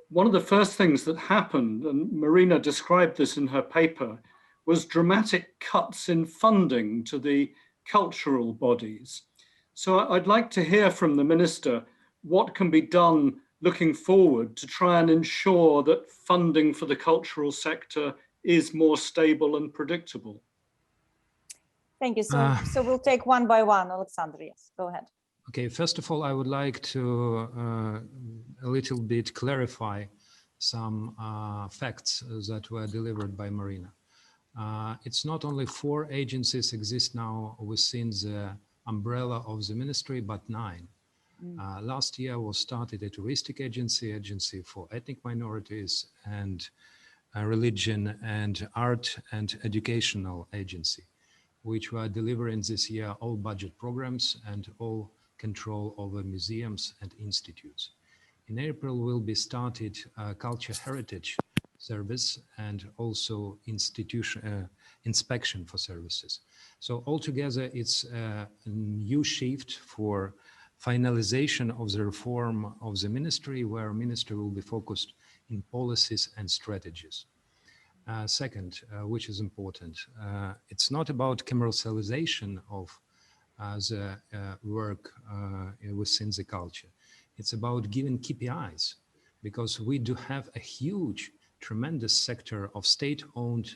S6: one of the first things that happened, and Marina described this in her paper, was dramatic cuts in funding to the cultural bodies. So I'd like to hear from the Minister what can be done looking forward to try and ensure that funding for the cultural sector is more stable and predictable.
S1: Thank you. So we'll take one by one. Alexander, yes, go ahead.
S2: Okay, first of all, I would like to a little bit clarify some facts that were delivered by Marina. It's not only 4 agencies exist now within the umbrella of the ministry, but 9. Last year was started a touristic agency for ethnic minorities, and a religion and art and educational agency, which were delivering this year all budget programs and all control over museums and institutes. In April will be started culture heritage service and also inspection for services. So altogether, it's a new shift for finalization of the reform of the ministry, where ministry will be focused in policies and strategies. Second, which is important, it's not about commercialization of the work within the culture. It's about giving KPIs, because we do have a huge, tremendous sector of state-owned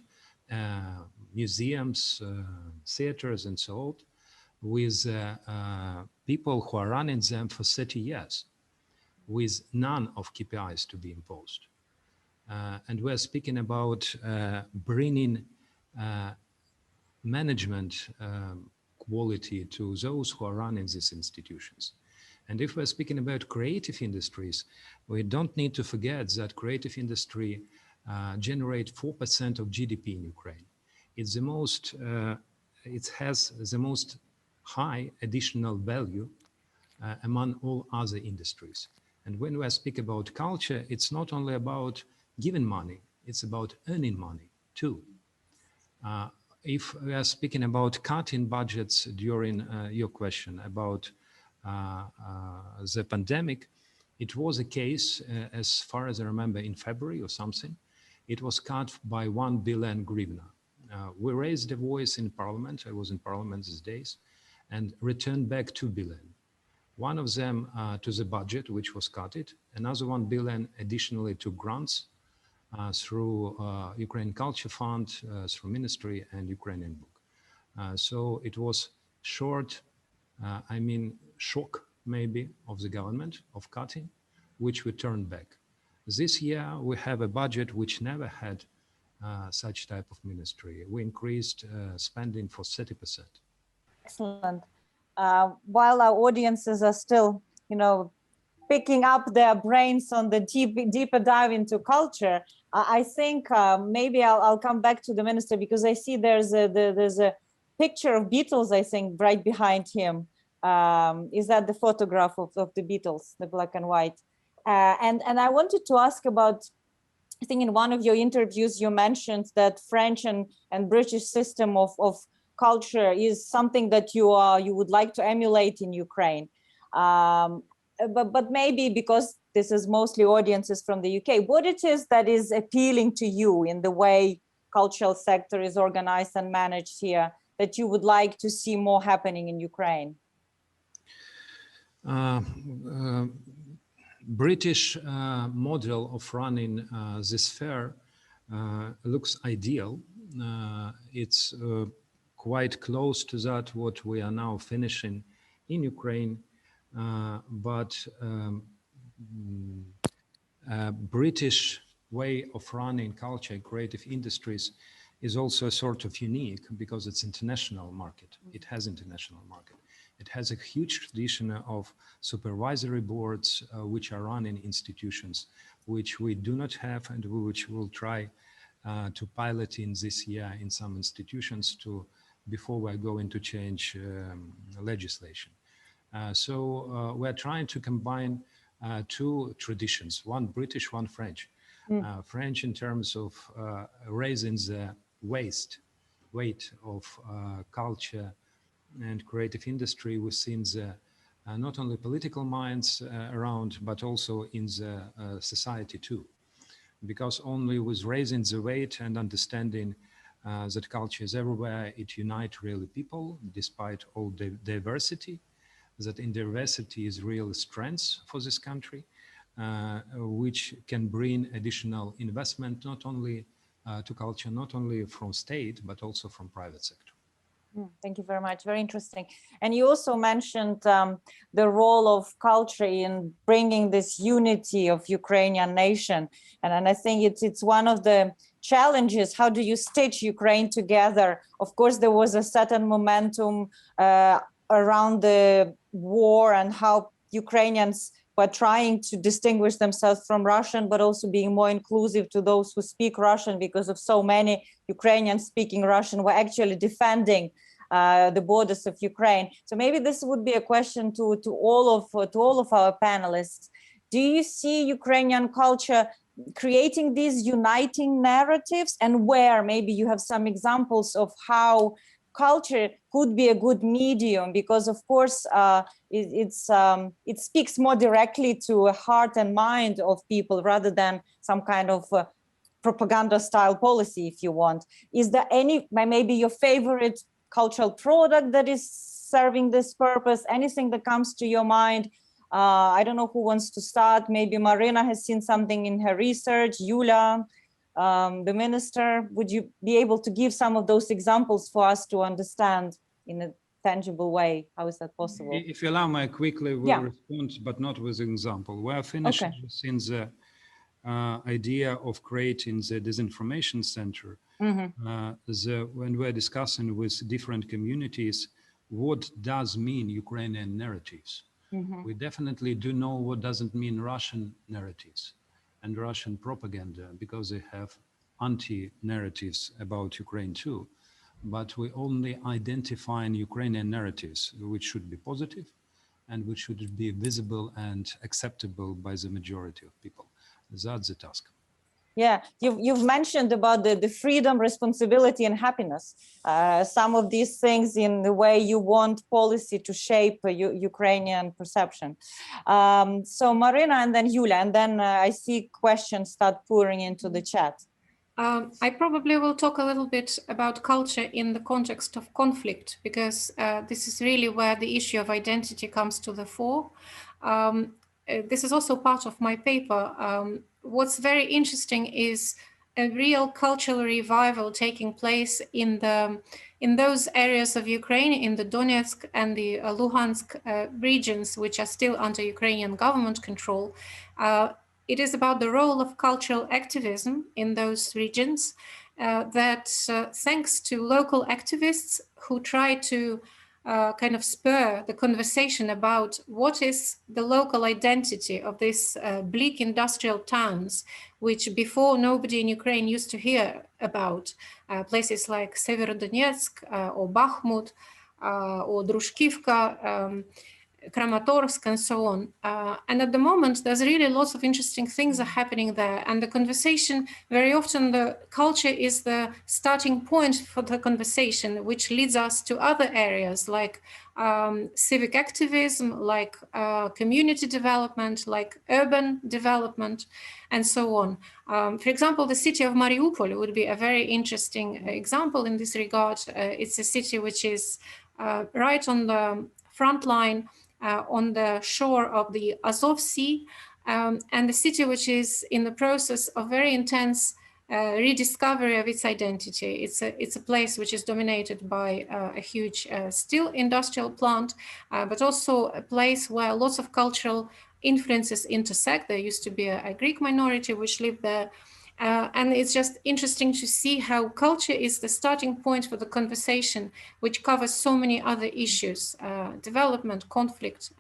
S2: museums, theaters, and so on, with people who are running them for 30 years, with none of KPIs to be imposed. And we're speaking about bringing management quality to those who are running these institutions. And if we're speaking about creative industries, we don't need to forget that creative industry generate 4% of GDP in Ukraine. It's the most, it has the most high additional value among all other industries. And when we speak about culture, it's not only about giving money, it's about earning money too. If we are speaking about cutting budgets during your question about the pandemic, it was a case, as far as I remember, in February or something, it was cut by 1 billion hryvnia. We raised the voice in parliament, I was in parliament these days, and returned back 2 billion. One of them to the budget, which was cut, another 1 billion additionally to grants through Ukraine Culture Fund, through Ministry and Ukrainian Book. So it was short, shock maybe of the government of cutting, which we turned back. This year we have a budget which never had such type of ministry. We increased spending for 30%.
S1: Excellent. While our audiences are still, picking up their brains on the deeper dive into culture, I think maybe I'll come back to the minister, because I see there's a picture of Beatles, I think, right behind him. Is that the photograph of the Beatles, the black and white? And I wanted to ask about, I think in one of your interviews, you mentioned that French and British system of culture is something that you would like to emulate in Ukraine. But maybe because this is mostly audiences from the UK, what it is that is appealing to you in the way cultural sector is organized and managed here, that you would like to see more happening in Ukraine?
S2: British model of running this fair looks ideal. It's quite close to that what we are now finishing in Ukraine, but British way of running culture, creative industries is also sort of unique because it's international market. It has international market. It has a huge tradition of supervisory boards, which are running institutions, which we do not have and which we'll try to pilot in this year in some institutions before we're going to change legislation. So we're trying to combine two traditions, one British, one French. French in terms of raising the weight of culture and creative industry within the not only political minds around, but also in the society too. Because only with raising the weight and understanding that culture is everywhere, it unites really people despite all the diversity, that in diversity is real strength for this country, which can bring additional investment, not only to culture, not only from state, but also from private sector.
S1: Thank you very much. Very interesting. And you also mentioned the role of culture in bringing this unity of Ukrainian nation. And I think it's one of the challenges. How do you stitch Ukraine together? Of course, there was a certain momentum around the war and how Ukrainians were trying to distinguish themselves from Russian, but also being more inclusive to those who speak Russian, because of so many Ukrainians speaking Russian were actually defending the borders of Ukraine. So maybe this would be a question to all of our panelists. Do you see Ukrainian culture creating these uniting narratives, and where maybe you have some examples of how culture could be a good medium? Because of course it speaks more directly to a heart and mind of people rather than some kind of propaganda style policy, if you want. Is there any, maybe your favorite cultural product that is serving this purpose? Anything that comes to your mind? I don't know who wants to start. Maybe Marina has seen something in her research. Yulia, the minister, would you be able to give some of those examples for us to understand in a tangible way? How is that possible?
S2: If you allow me, I quickly will respond, but not with an example. We are finishing since the idea of creating the disinformation center. When we're discussing with different communities, what does mean Ukrainian narratives? We definitely do know what doesn't mean Russian narratives and Russian propaganda, because they have anti-narratives about Ukraine too. But we only identifying Ukrainian narratives, which should be positive and which should be visible and acceptable by the majority of people. That's the task.
S1: Yeah, you've mentioned about the freedom, responsibility, and happiness. Some of these things in the way you want policy to shape Ukrainian perception. So Marina and then Yulia, and then I see questions start pouring into the chat.
S4: I probably will talk a little bit about culture in the context of conflict, because this is really where the issue of identity comes to the fore. This is also part of my paper. What's very interesting is a real cultural revival taking place in those areas of Ukraine, in the Donetsk and the Luhansk regions, which are still under Ukrainian government control. It is about the role of cultural activism in those regions that thanks to local activists who try to kind of spur the conversation about what is the local identity of these bleak industrial towns, which before nobody in Ukraine used to hear about, places like Severodonetsk or Bakhmut or Drushkivka, Kramatorsk, and so on. And at the moment, there's really lots of interesting things are happening there. And the conversation, very often the culture is the starting point for the conversation, which leads us to other areas like civic activism, like community development, like urban development, and so on. For example, the city of Mariupol would be a very interesting example in this regard. It's a city which is right on the front line on the shore of the Azov Sea, and the city which is in the process of very intense rediscovery of its identity. It's a place which is dominated by a huge steel industrial plant, but also a place where lots of cultural influences intersect. There used to be a Greek minority which lived there. And it's just interesting to see how culture is the starting point for the conversation, which covers so many other issues, development, conflict,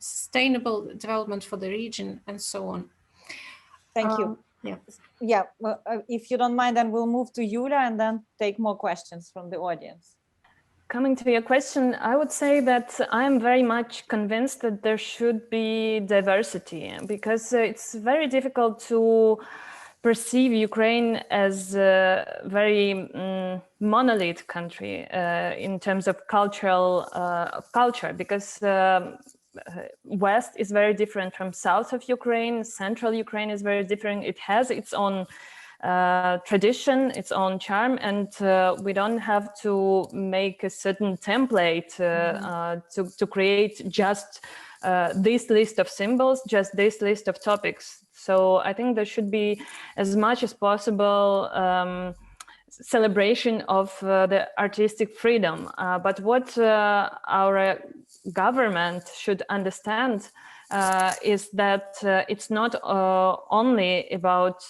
S4: sustainable development for the region, and so on.
S1: Thank you. Yeah, well, if you don't mind, then we'll move to Yulia and then take more questions from the audience.
S5: Coming to your question, I would say that I am very much convinced that there should be diversity, because it's very difficult to perceive Ukraine as a very monolith country in terms of culture, because West is very different from south of Ukraine, central Ukraine is very different. It has its own tradition, its own charm, and we don't have to make a certain template to create just this list of symbols, just this list of topics. So I think there should be, as much as possible, celebration of the artistic freedom. But what our government should understand is that it's not only about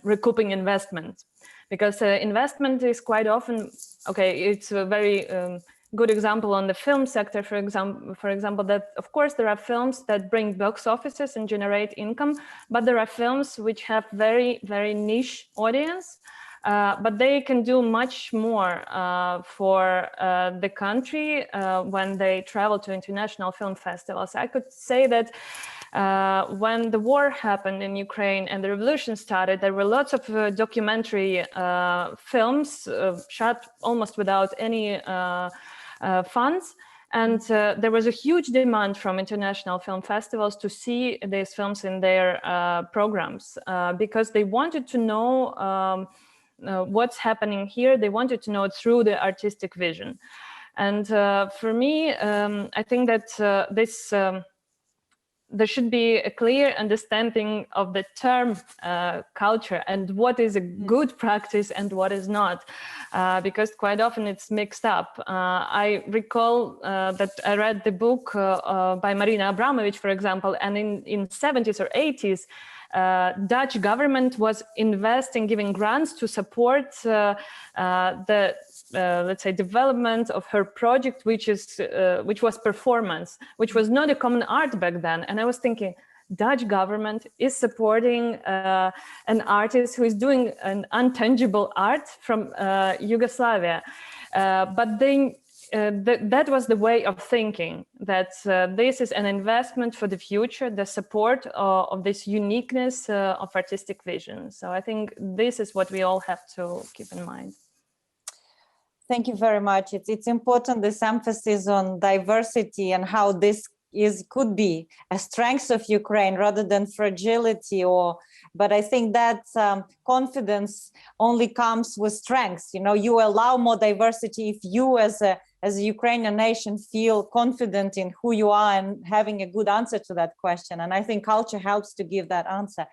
S5: recouping investment, because investment is quite often, okay, it's a very good example on the film sector, for example, that of course there are films that bring box offices and generate income, but there are films which have very, very niche audience, but they can do much more for the country when they travel to international film festivals. I could say that when the war happened in Ukraine and the revolution started, there were lots of documentary films shot almost without any funds. And there was a huge demand from international film festivals to see these films in their programs because they wanted to know what's happening here. They wanted to know it through the artistic vision. And for me, I think that there should be a clear understanding of the term culture and what is a good practice and what is not, because quite often it's mixed up. I recall that I read the book by Marina Pesenti, for example, and in 70s or 80s, Dutch government was investing, giving grants to support let's say, development of her project, which was performance, which was not a common art back then. And I was thinking, Dutch government is supporting an artist who is doing an untangible art from Yugoslavia. But then that was the way of thinking, that this is an investment for the future, the support of this uniqueness of artistic vision. So I think this is what we all have to keep in mind.
S1: Thank you very much. It's important, this emphasis on diversity and how this could be a strength of Ukraine rather than fragility. But I think that confidence only comes with strength. You know, you allow more diversity if you as a Ukrainian nation feel confident in who you are and having a good answer to that question. And I think culture helps to give that answer.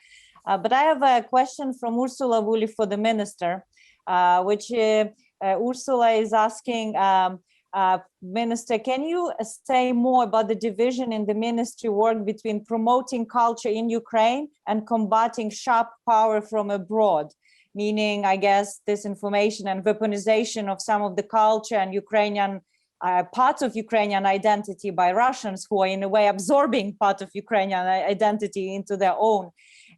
S1: But I have a question from Ursula Woolley for the minister, which Ursula is asking, Minister, can you say more about the division in the ministry work between promoting culture in Ukraine and combating sharp power from abroad? Meaning, I guess, disinformation and weaponization of some of the culture and Ukrainian parts of Ukrainian identity by Russians who are in a way absorbing part of Ukrainian identity into their own.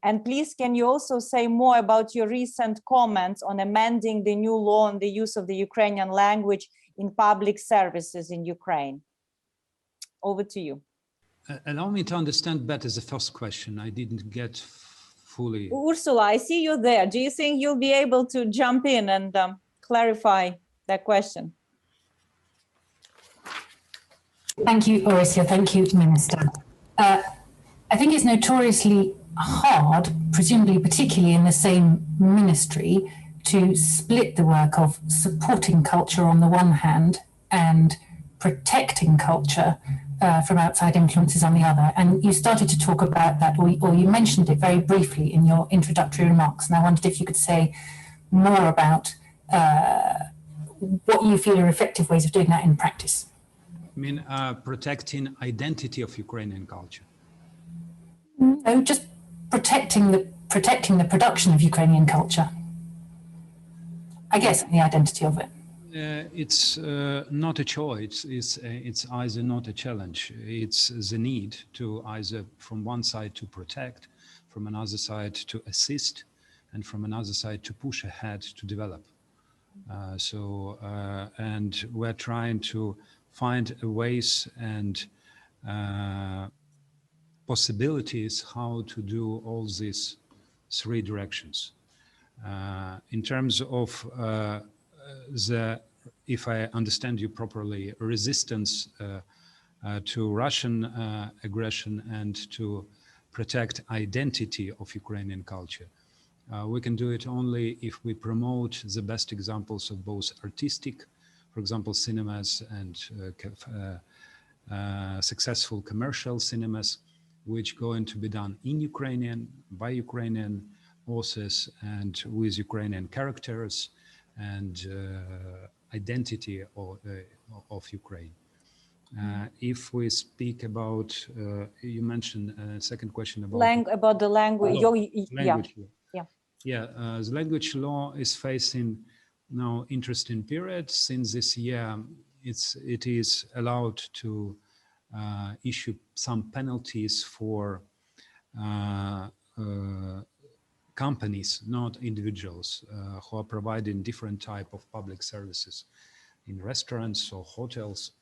S1: And please, can you also say more about your recent comments on amending the new law on the use of the Ukrainian language in public services in Ukraine? Over to you.
S2: Allow me to understand better the first question. I didn't get fully.
S1: Ursula, I see you there. Do you think you'll be able to jump in and clarify that question?
S7: Thank you, Orysia. Thank you, Minister. I think it's notoriously hard, presumably particularly in the same ministry, to split the work of supporting culture on the one hand and protecting culture from outside influences on the other. And you started to talk about that, or you mentioned it very briefly in your introductory remarks. And I wondered if you could say more about what you feel are effective ways of doing that in practice.
S2: I mean, protecting identity of Ukrainian culture.
S7: No, just protecting the production of Ukrainian culture. I guess the identity of it.
S2: It's not a choice. It's either not a challenge. It's the need to either from one side to protect, from another side to assist, and from another side to push ahead to develop. And we're trying to find ways and possibilities how to do all these three directions. In terms of if I understand you properly, resistance to Russian aggression and to protect identity of Ukrainian culture. We can do it only if we promote the best examples of both artistic, for example, cinemas and successful commercial cinemas, which going to be done in Ukrainian, by Ukrainian authors and with Ukrainian characters and identity of Ukraine. If we speak about, you mentioned a second question about
S1: the language.
S2: Language law. The language law is facing now interesting period. Since this year, it is allowed to issue some penalties for companies, not individuals, who are providing different type of public services in restaurants or hotels.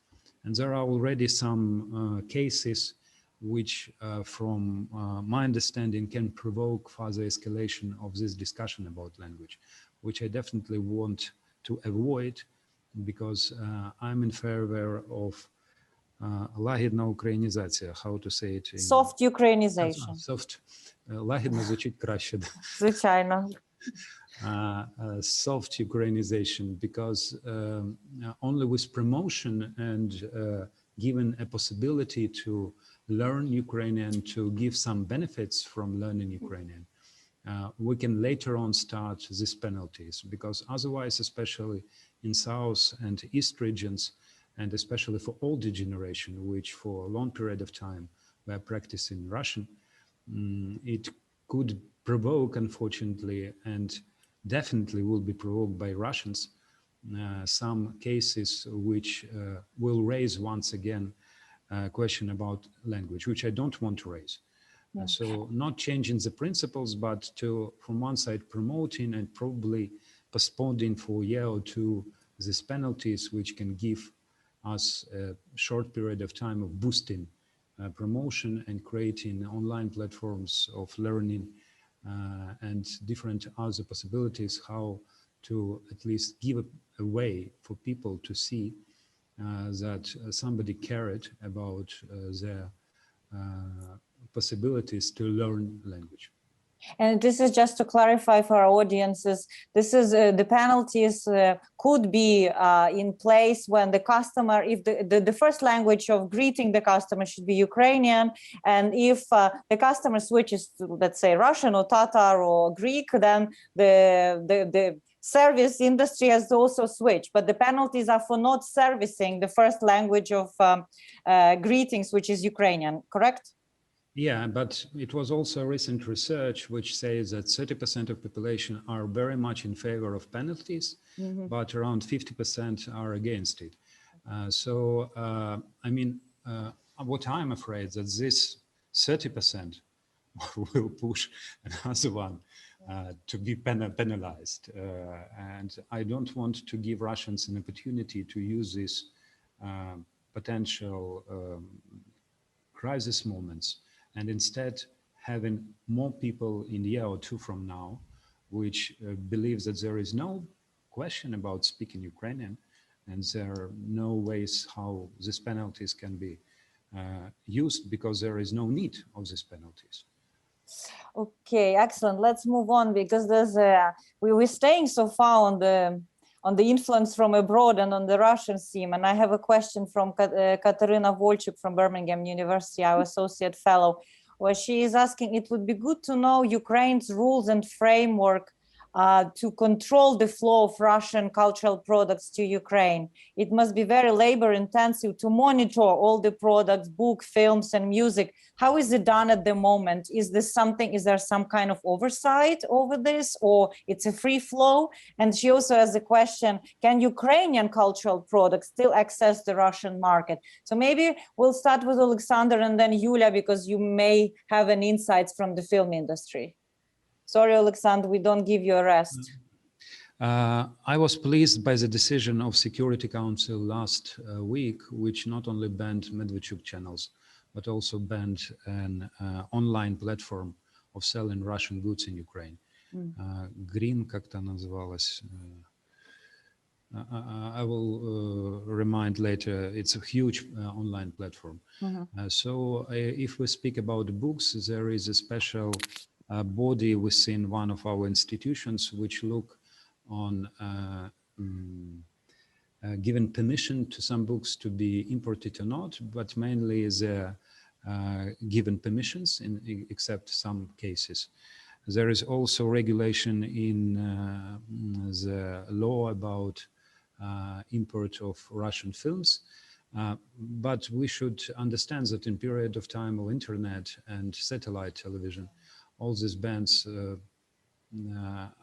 S2: And there are already some cases which, from my understanding, can provoke further escalation of this discussion about language, which I definitely want to avoid, because I'm in favor of лагідна українізація, how to say it?
S1: Soft Ukrainization.
S2: Soft. Лагідно звучить краще.
S1: Звичайно.
S2: Soft Ukrainization, because only with promotion and given a possibility to learn Ukrainian, to give some benefits from learning Ukrainian, we can later on start these penalties, because otherwise, especially in South and East regions, and especially for older generation, which for a long period of time were practicing Russian, it could provoke, unfortunately, and definitely will be provoked by Russians, some cases which will raise once again a question about language, which I don't want to raise. Yeah. So not changing the principles, but to, from one side, promoting and probably postponing for a year or two these penalties, which can give us a short period of time of boosting promotion and creating online platforms of learning and different other possibilities how to at least give a way for people to see that somebody cared about their possibilities to learn language.
S1: And this is just to clarify for our audiences, this is the penalties could be in place when the customer, if the first language of greeting the customer should be Ukrainian, and if the customer switches to, let's say, Russian or Tatar or Greek, then the service industry has also switched, but the penalties are for not servicing the first language of greetings, which is Ukrainian, correct?
S2: Yeah, but it was also recent research which says that 30% of population are very much in favor of penalties, but around 50% are against it. I mean, what I'm afraid that this 30% will push another one to be penalized. And I don't want to give Russians an opportunity to use these potential crisis moments, and instead having more people in a year or two from now, which believes that there is no question about speaking Ukrainian, and there are no ways how these penalties can be used, because there is no need of these penalties.
S1: Okay, excellent. Let's move on, because there's we were staying so far on the influence from abroad and on the Russian theme. And I have a question from Katerina Volchuk from Birmingham University, our associate fellow, where she is asking, it would be good to know Ukraine's rules and framework to control the flow of Russian cultural products to Ukraine. It must be very labor intensive to monitor all the products, book, films, and music. How is it done at the moment? Is there some kind of oversight over this, or it's a free flow? And she also has a question, can Ukrainian cultural products still access the Russian market? So maybe we'll start with Alexander and then Yulia, because you may have an insights from the film industry. Sorry, Alexander, we don't give you a rest.
S2: I was pleased by the decision of Security Council last week, which not only banned Medvedchuk channels, but also banned an online platform of selling Russian goods in Ukraine. Green, как-то называлась. I will remind later, it's a huge online platform. So if we speak about books, there is a special body within one of our institutions which look on giving permission to some books to be imported or not, but mainly the given permissions except some cases. There is also regulation in the law about import of Russian films, but we should understand that in period of time of internet and satellite television, all these bans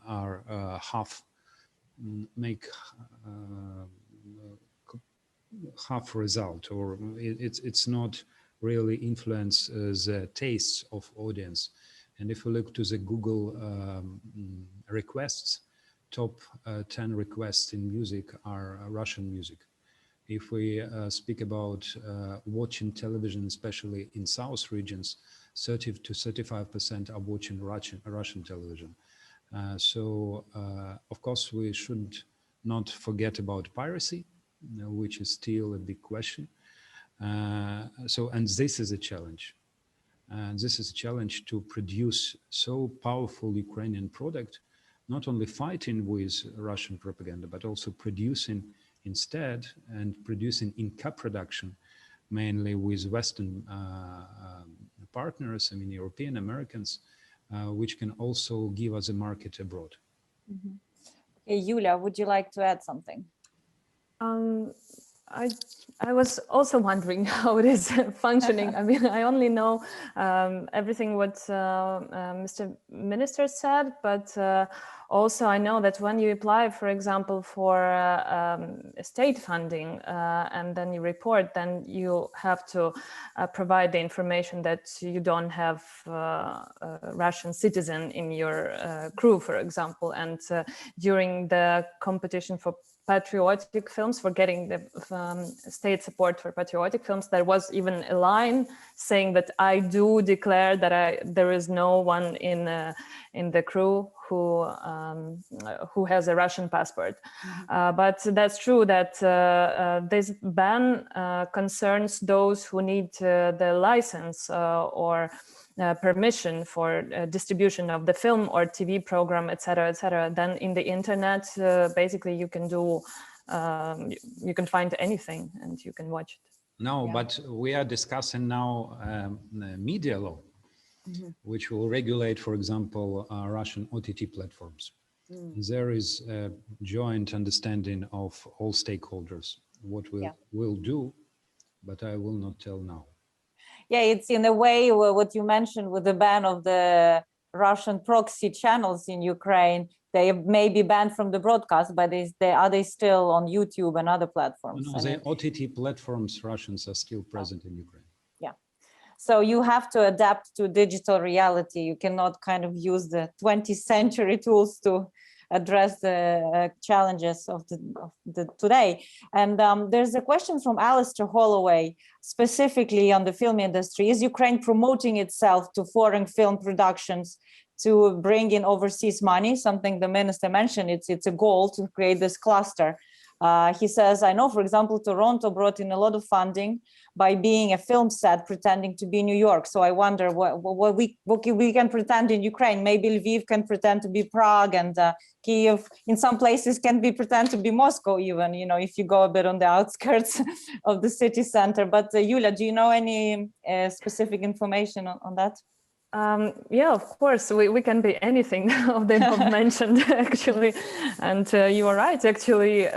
S2: are half result, or it's not really influence the tastes of audience. And if we look to the Google requests, top 10 requests in music are Russian music. If we speak about watching television, especially in South regions, 30 to 35% are watching Russian television. So, of course, we should not forget about piracy, which is still a big question. And this is a challenge. And this is a challenge to produce so powerful Ukrainian product, not only fighting with Russian propaganda, but also producing instead and producing in co-production, mainly with Western partners, I mean, European Americans, which can also give us a market abroad.
S1: Mm-hmm. Okay, Yulia, would you like to add something?
S5: I was also wondering how it is functioning. I mean, I only know everything what Mr. Minister said, but also I know that when you apply, for example, for state funding and then you report, then you have to provide the information that you don't have a Russian citizen in your crew, for example. And during the competition for patriotic films, for getting the state support for patriotic films, there was even a line saying that I do declare that there is no one in the crew who has a Russian passport. Mm-hmm. But that's true that this ban concerns those who need the license or permission for distribution of the film or TV program, etc., etc. Then in the internet, basically you can do, you can find anything and you can watch it.
S2: No, yeah. But we are discussing now media law, mm-hmm. which will regulate, for example, Russian OTT platforms. Mm. There is a joint understanding of all stakeholders what we'll do, but I will not tell now.
S1: Yeah, it's in a way what you mentioned with the ban of the Russian proxy channels in Ukraine. They may be banned from the broadcast, but are they still on YouTube and other platforms?
S2: No, the OTT platforms, Russians are still present in Ukraine.
S1: Yeah. So you have to adapt to digital reality. You cannot kind of use the 20th century tools to address the challenges of the today. And there's a question from Alistair Holloway, specifically on the film industry. Is Ukraine promoting itself to foreign film productions to bring in overseas money? Something the minister mentioned, it's a goal to create this cluster. He says, I know, for example, Toronto brought in a lot of funding by being a film set pretending to be New York. So I wonder what we can pretend in Ukraine. Maybe Lviv can pretend to be Prague, and Kyiv in some places can pretend to be Moscow even, you know, if you go a bit on the outskirts of the city center. But Yulia, do you know any specific information on that?
S5: Yeah, of course, we can be anything of the above mentioned, actually. And you are right, actually,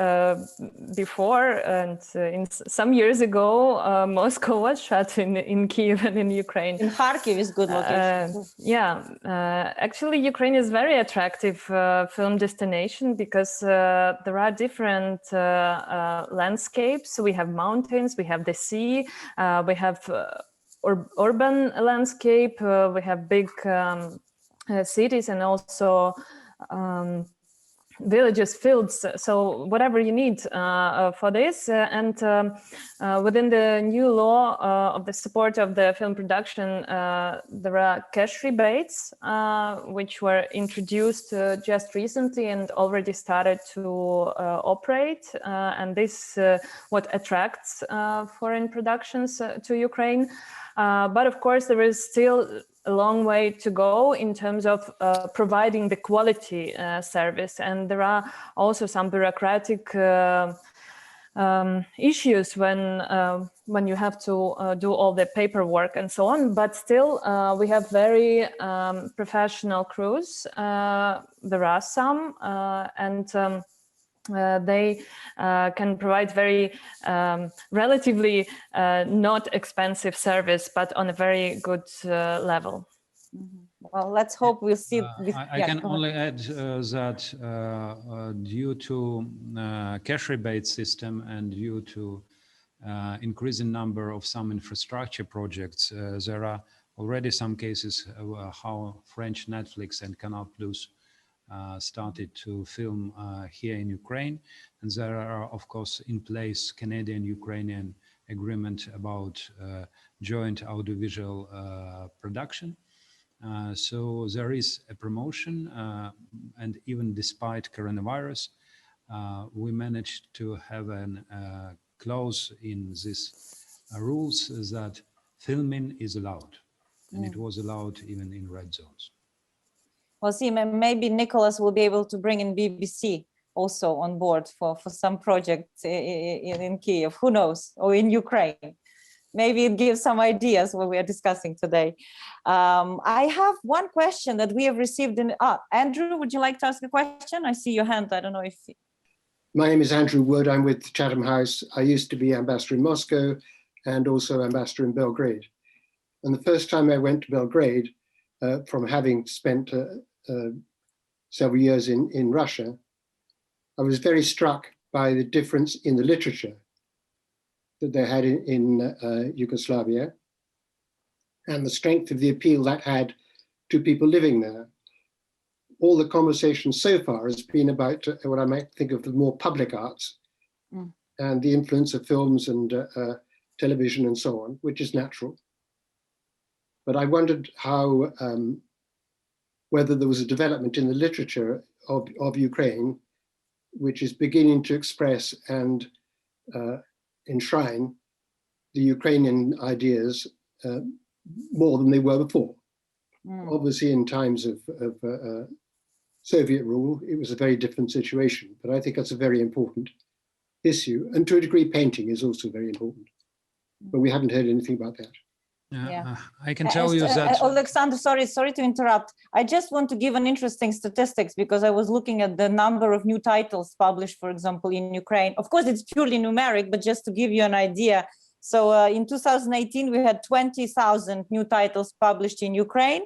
S5: before and in some years ago, Moscow was shut in Kyiv and in Ukraine.
S1: In Kharkiv is good location.
S5: Yeah, actually, Ukraine is very attractive film destination because there are different landscapes. We have mountains, we have the sea, we have urban landscape, we have big cities and also villages, fields, so whatever you need for this. And within the new law of the support of the film production, there are cash rebates, which were introduced just recently and already started to operate. And this what attracts foreign productions to Ukraine. But of course, there is still a long way to go in terms of providing the quality service. And there are also some bureaucratic issues when you have to do all the paperwork and so on. But still, we have very professional crews. There are some, and they can provide very relatively not expensive service, but on a very good level.
S1: Well, let's hope we'll see.
S2: I can only add that due to cash rebate system and due to increasing number of some infrastructure projects. There are already some cases how French Netflix and Canal Plus started to film here in Ukraine. And there are, of course, in place Canadian-Ukrainian agreement about joint audiovisual production. So there is a promotion, and even despite coronavirus, we managed to have a clause in these rules that filming is allowed, and it was allowed even in red zones.
S1: Well, see, maybe Nicholas will be able to bring in BBC also on board for some projects in Kiev, who knows, or in Ukraine. Maybe it gives some ideas what we are discussing today. I have one question that we have received in, Andrew, would you like to ask a question? I see your hand, I don't know if.
S8: My name is Andrew Wood, I'm with Chatham House. I used to be ambassador in Moscow and also ambassador in Belgrade. And the first time I went to Belgrade, from having spent several years in Russia, I was very struck by the difference in the literature that they had in Yugoslavia and the strength of the appeal that had to people living there. All the conversation so far has been about what I might think of the more public arts and the influence of films and television and so on, which is natural. But I wondered how, whether there was a development in the literature of Ukraine, which is beginning to express and enshrine the Ukrainian ideas more than they were before. Obviously, in times of Soviet rule, it was a very different situation, but I think that's a very important issue. And to a degree, painting is also very important, but we haven't heard anything about that.
S1: Yeah,
S2: I can tell you that.
S1: Alexander, sorry to interrupt. I just want to give an interesting statistics because I was looking at the number of new titles published, for example, in Ukraine. Of course, it's purely numeric, but just to give you an idea. So in 2018, we had 20,000 new titles published in Ukraine,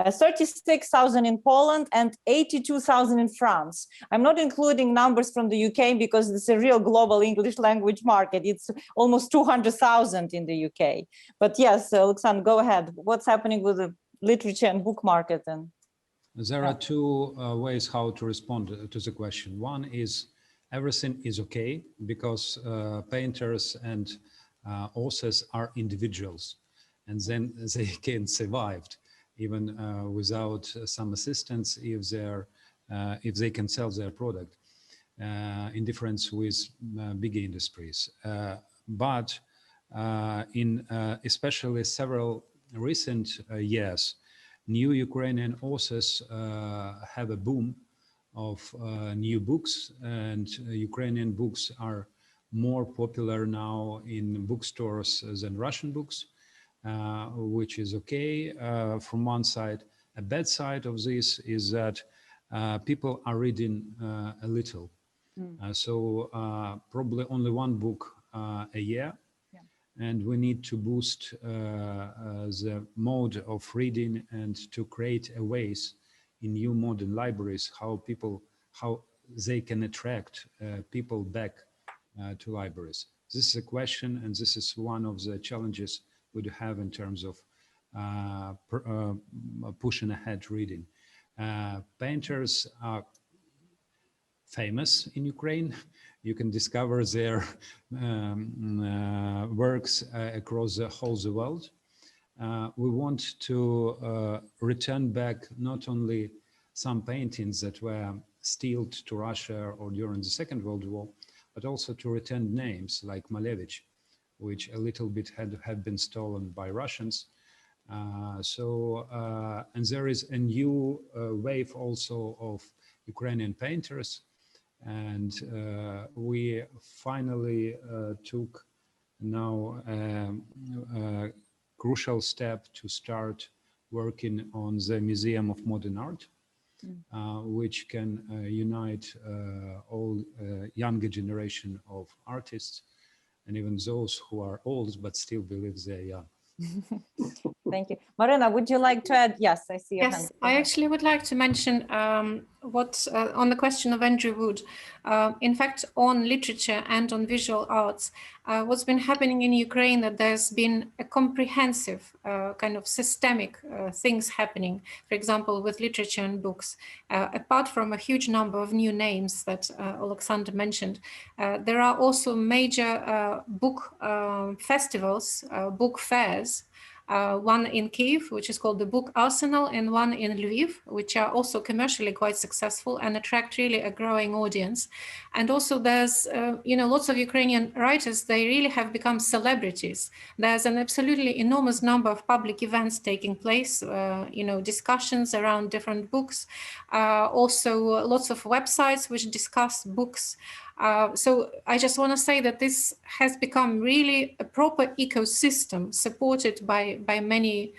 S1: 36,000 in Poland, and 82,000 in France. I'm not including numbers from the UK because it's a real global English language market. It's almost 200,000 in the UK. But yes, Alexander, go ahead. What's happening with the literature and book market? And
S2: there are two ways how to respond to the question. One is everything is okay because painters and authors are individuals, and then they can survive even without some assistance if they can sell their product, in difference with big industries. But in especially several recent years, new Ukrainian authors have a boom of new books, and Ukrainian books are more popular now in bookstores than Russian books, which is okay from one side. A bad side of this is that people are reading a little. So probably only one book a year. Yeah. And we need to boost the mode of reading and to create a ways in new modern libraries how they can attract people back to libraries. This is a question, and this is one of the challenges we do have in terms of pushing ahead reading. Painters are famous in Ukraine. You can discover their works across the whole world. We want to return back not only some paintings that were stealed to Russia or during the Second World War, but also to return names like Malevich, which a little bit had been stolen by Russians. And there is a new wave also of Ukrainian painters. And we finally took now a crucial step to start working on the Museum of Modern Art, which can unite all younger generation of artists and even those who are old but still believe they're young.
S1: Thank you. Marina, would you like to add? Yes, I see your hand.
S4: Yes, I actually would like to mention on the question of Andrew Wood. In fact, on literature and on visual arts, what's been happening in Ukraine, that there's been a comprehensive kind of systemic things happening, for example, with literature and books. Apart from a huge number of new names that Alexander mentioned, there are also major book festivals, book fairs, one in Kyiv, which is called the Book Arsenal, and one in Lviv, which are also commercially quite successful and attract really a growing audience. And also there's, lots of Ukrainian writers, they really have become celebrities. There's an absolutely enormous number of public events taking place, discussions around different books, also lots of websites which discuss books. So I just want to say that this has become really a proper ecosystem supported by many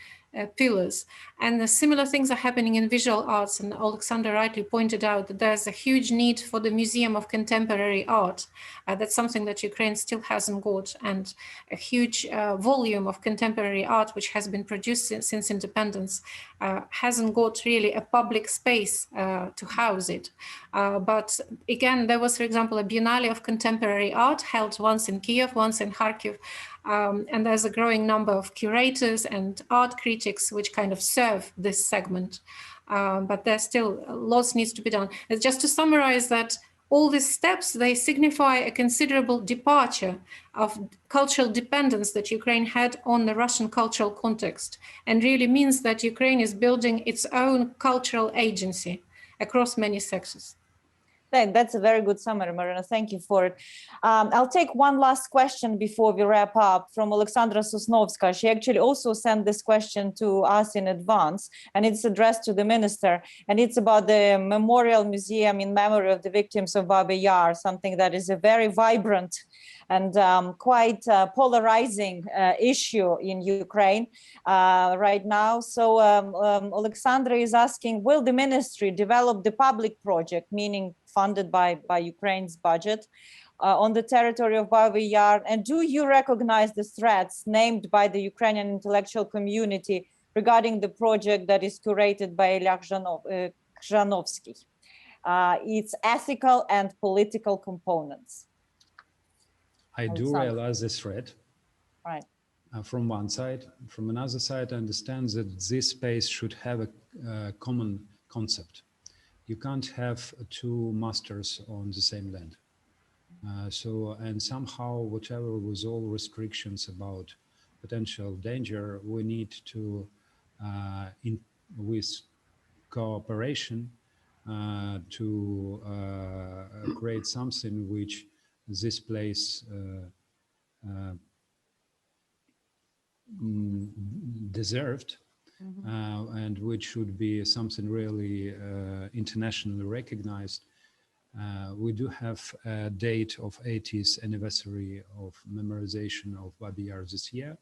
S4: pillars. And the similar things are happening in visual arts. And Alexander rightly pointed out that there's a huge need for the Museum of Contemporary Art. That's something that Ukraine still hasn't got. And a huge volume of contemporary art, which has been produced since independence, hasn't got really a public space to house it. But again, there was, for example, a Biennale of Contemporary Art held once in Kyiv, once in Kharkiv. And there's a growing number of curators and art critics which kind of serve this segment. But there's still lots needs to be done. And just to summarize that, all these steps, they signify a considerable departure of cultural dependence that Ukraine had on the Russian cultural context, and really means that Ukraine is building its own cultural agency across many sectors.
S1: That's a very good summary, Marina. Thank you for it. I'll take one last question before we wrap up from Alexandra Sosnovska. She actually also sent this question to us in advance, and it's addressed to the minister. And it's about the Memorial Museum in memory of the victims of Babi Yar, something that is a very vibrant and quite polarizing issue in Ukraine right now. So Alexandra is asking, will the ministry develop the public project, meaning funded by Ukraine's budget, on the territory of Babi Yar? And do you recognize the threats named by the Ukrainian intellectual community regarding the project that is curated by Ilya Krzhanovsky, its ethical and political components?
S2: I do realize this threat.
S1: Right.
S2: From one side. From another side, I understand that this space should have a common concept. You can't have two masters on the same land. And somehow, whatever with all restrictions about potential danger, we need to, with cooperation, to create something which this place deserved, and which should be something really internationally recognized. We do have a date of 80th anniversary of memorization of Babi Yar this year,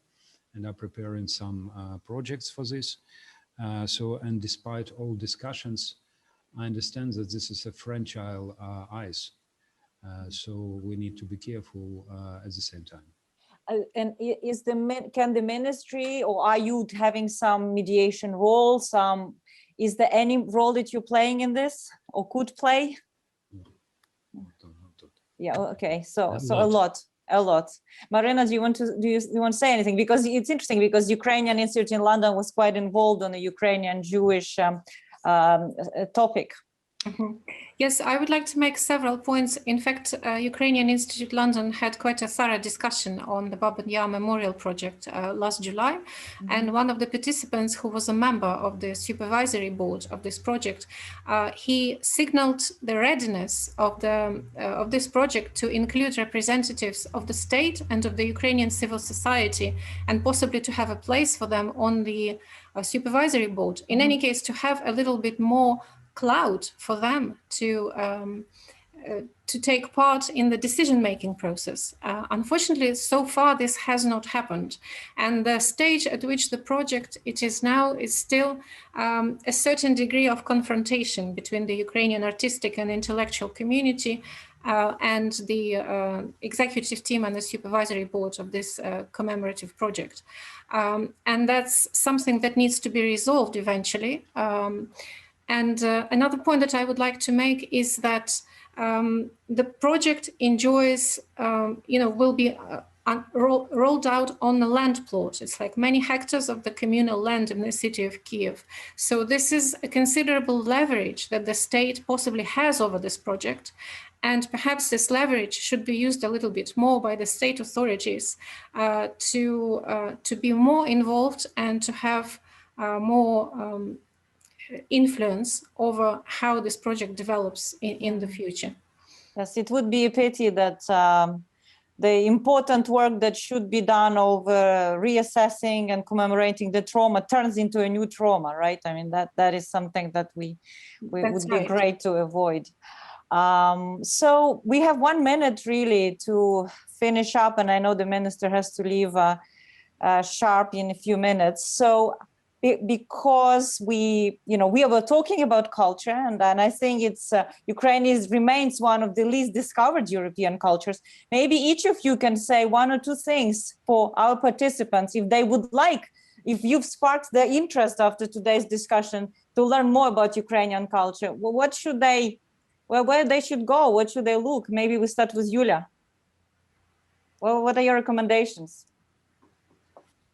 S2: and are preparing some projects for this. And despite all discussions, I understand that this is a fragile ice. So we need to be careful at the same time.
S1: And can the ministry, or are you having some mediation role? Is there any role that you're playing in this, or could play? Yeah. Okay. So a lot. Marina, do you want to say anything? Because it's interesting, because Ukrainian Institute in London was quite involved on the Ukrainian Jewish topic.
S4: Mm-hmm. Yes, I would like to make several points. In fact, Ukrainian Institute London had quite a thorough discussion on the Babi Yar Memorial Project last July. And one of the participants, who was a member of the supervisory board of this project, he signaled the readiness of this project to include representatives of the state and of the Ukrainian civil society, and possibly to have a place for them on the supervisory board. In any case, to have a little bit more clout for them to take part in the decision-making process. Unfortunately, so far this has not happened, and the stage at which the project it is now is still a certain degree of confrontation between the Ukrainian artistic and intellectual community and the executive team and the supervisory board of this commemorative project. And that's something that needs to be resolved eventually. And another point that I would like to make is that the project enjoys, will be rolled out on a land plot. It's like many hectares of the communal land in the city of Kiev. So this is a considerable leverage that the state possibly has over this project. And perhaps this leverage should be used a little bit more by the state authorities to be more involved and to have more influence over how this project develops in the future.
S1: Yes, it would be a pity that the important work that should be done over reassessing and commemorating the trauma turns into a new trauma, right? I mean, that is something that we would be great to avoid. So we have 1 minute really to finish up, and I know the minister has to leave sharp in a few minutes. So because we were talking about culture, and I think it's Ukraine remains one of the least discovered European cultures. Maybe each of you can say 1 or 2 things for our participants if they would like, if you've sparked their interest after today's discussion to learn more about Ukrainian culture. What should they, where they should go? What should they look? Maybe we start with Yulia. Well, what are your recommendations?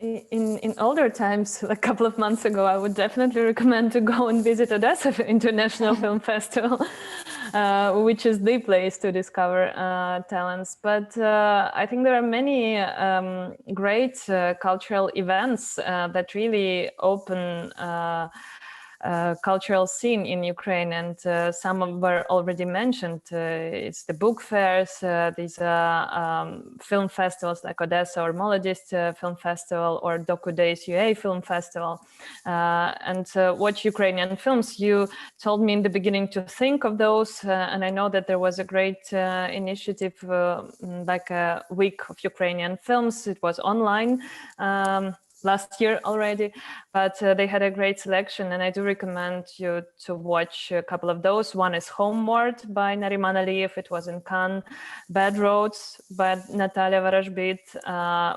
S5: In older times, a couple of months ago, I would definitely recommend to go and visit Odessa International Film Festival, which is the place to discover talents. But I think there are many great cultural events that really open cultural scene in Ukraine, and some were already mentioned. It's the book fairs, these film festivals like Odessa or Molodist Film Festival or Doku Days UA Film Festival, and watch Ukrainian films. You told me in the beginning to think of those, and I know that there was a great initiative like a week of Ukrainian films. It was online last year already, but they had a great selection, and I do recommend you to watch a couple of those. One is Homeward by Nariman Aliyev, it was in Cannes. Bad Roads by Natalia Varashbit,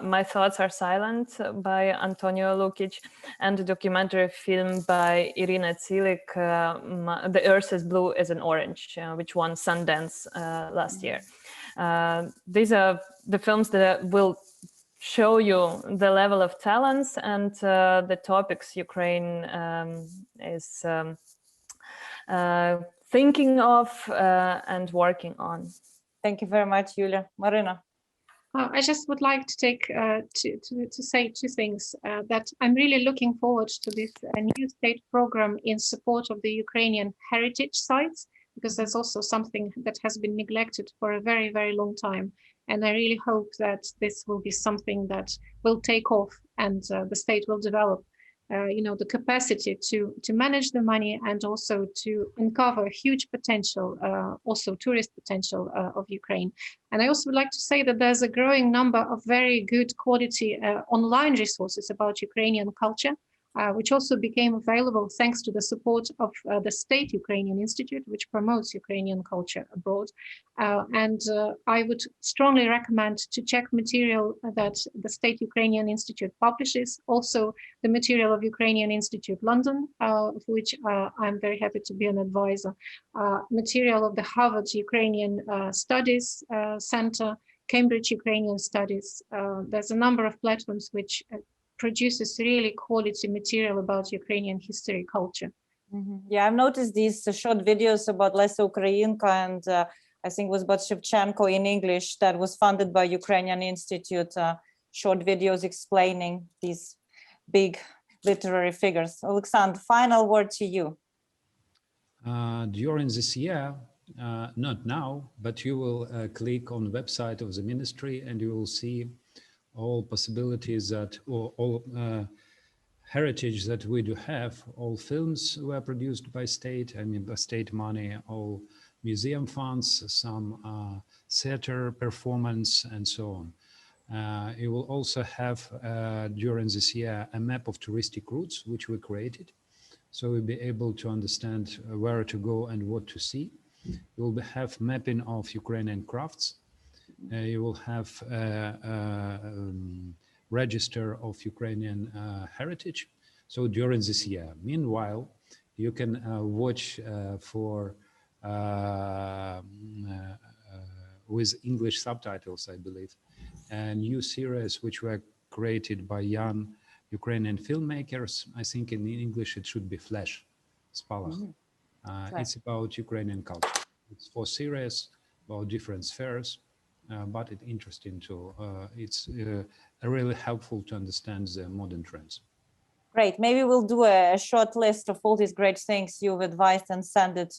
S5: My Thoughts Are Silent by Antonio Lukic, and a documentary film by Irina Tsilik, The Earth is Blue as an Orange, which won Sundance last year. These are the films that will show you the level of talents and the topics Ukraine is thinking of and working on.
S1: Thank you very much, Yulia. Marina.
S4: I just would like to take to say 2 things. That I'm really looking forward to this new state program in support of the Ukrainian heritage sites, because that's also something that has been neglected for a very, very long time. And I really hope that this will be something that will take off, and the state will develop, the capacity to manage the money and also to uncover huge potential, also tourist potential of Ukraine. And I also would like to say that there's a growing number of very good quality online resources about Ukrainian culture, which also became available thanks to the support of the State Ukrainian Institute, which promotes Ukrainian culture abroad. And I would strongly recommend to check material that the State Ukrainian Institute publishes, also the material of Ukrainian Institute London, of which I'm very happy to be an advisor, material of the Harvard Ukrainian Studies Center, Cambridge Ukrainian Studies. There's a number of platforms which produces really quality material about Ukrainian history, culture.
S1: Mm-hmm. Yeah, I've noticed these short videos about Lesa Ukrainka, and I think it was about Shevchenko in English that was funded by Ukrainian Institute, short videos explaining these big literary figures. Alexander, final word to you.
S2: During this year, not now, but you will click on the website of the ministry and you will see all possibilities that, or all heritage that we do have. All films were produced by state, by state money, all museum funds, some theater performance, and so on. You will also have, during this year, a map of touristic routes, which we created. So we'll be able to understand where to go and what to see. You will have mapping of Ukrainian crafts. You will have register of Ukrainian heritage. So during this year, meanwhile, You can watch with English subtitles, I believe, and new series which were created by young Ukrainian filmmakers. I think in English it should be Flash, Spalach. It's about Ukrainian culture. It's 4 series about different spheres, but it's interesting too. It's really helpful to understand the modern trends.
S1: Great. Maybe we'll do a short list of all these great things you've advised and send it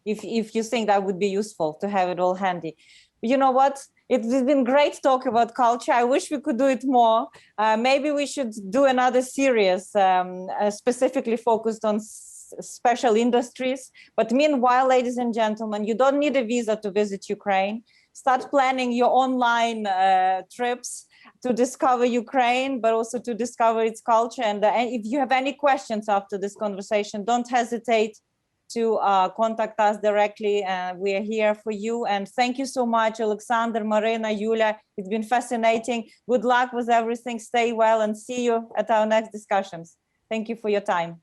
S1: if you think that would be useful to have it all handy. You know what? It's been great talk about culture. I wish we could do it more. Maybe we should do another series specifically focused on special industries. But meanwhile, ladies and gentlemen, you don't need a visa to visit Ukraine. Start planning your online trips to discover Ukraine, but also to discover its culture. And if you have any questions after this conversation, don't hesitate to contact us directly. We are here for you. And thank you so much, Alexander, Marina, Yulia. It's been fascinating. Good luck with everything. Stay well and see you at our next discussions. Thank you for your time.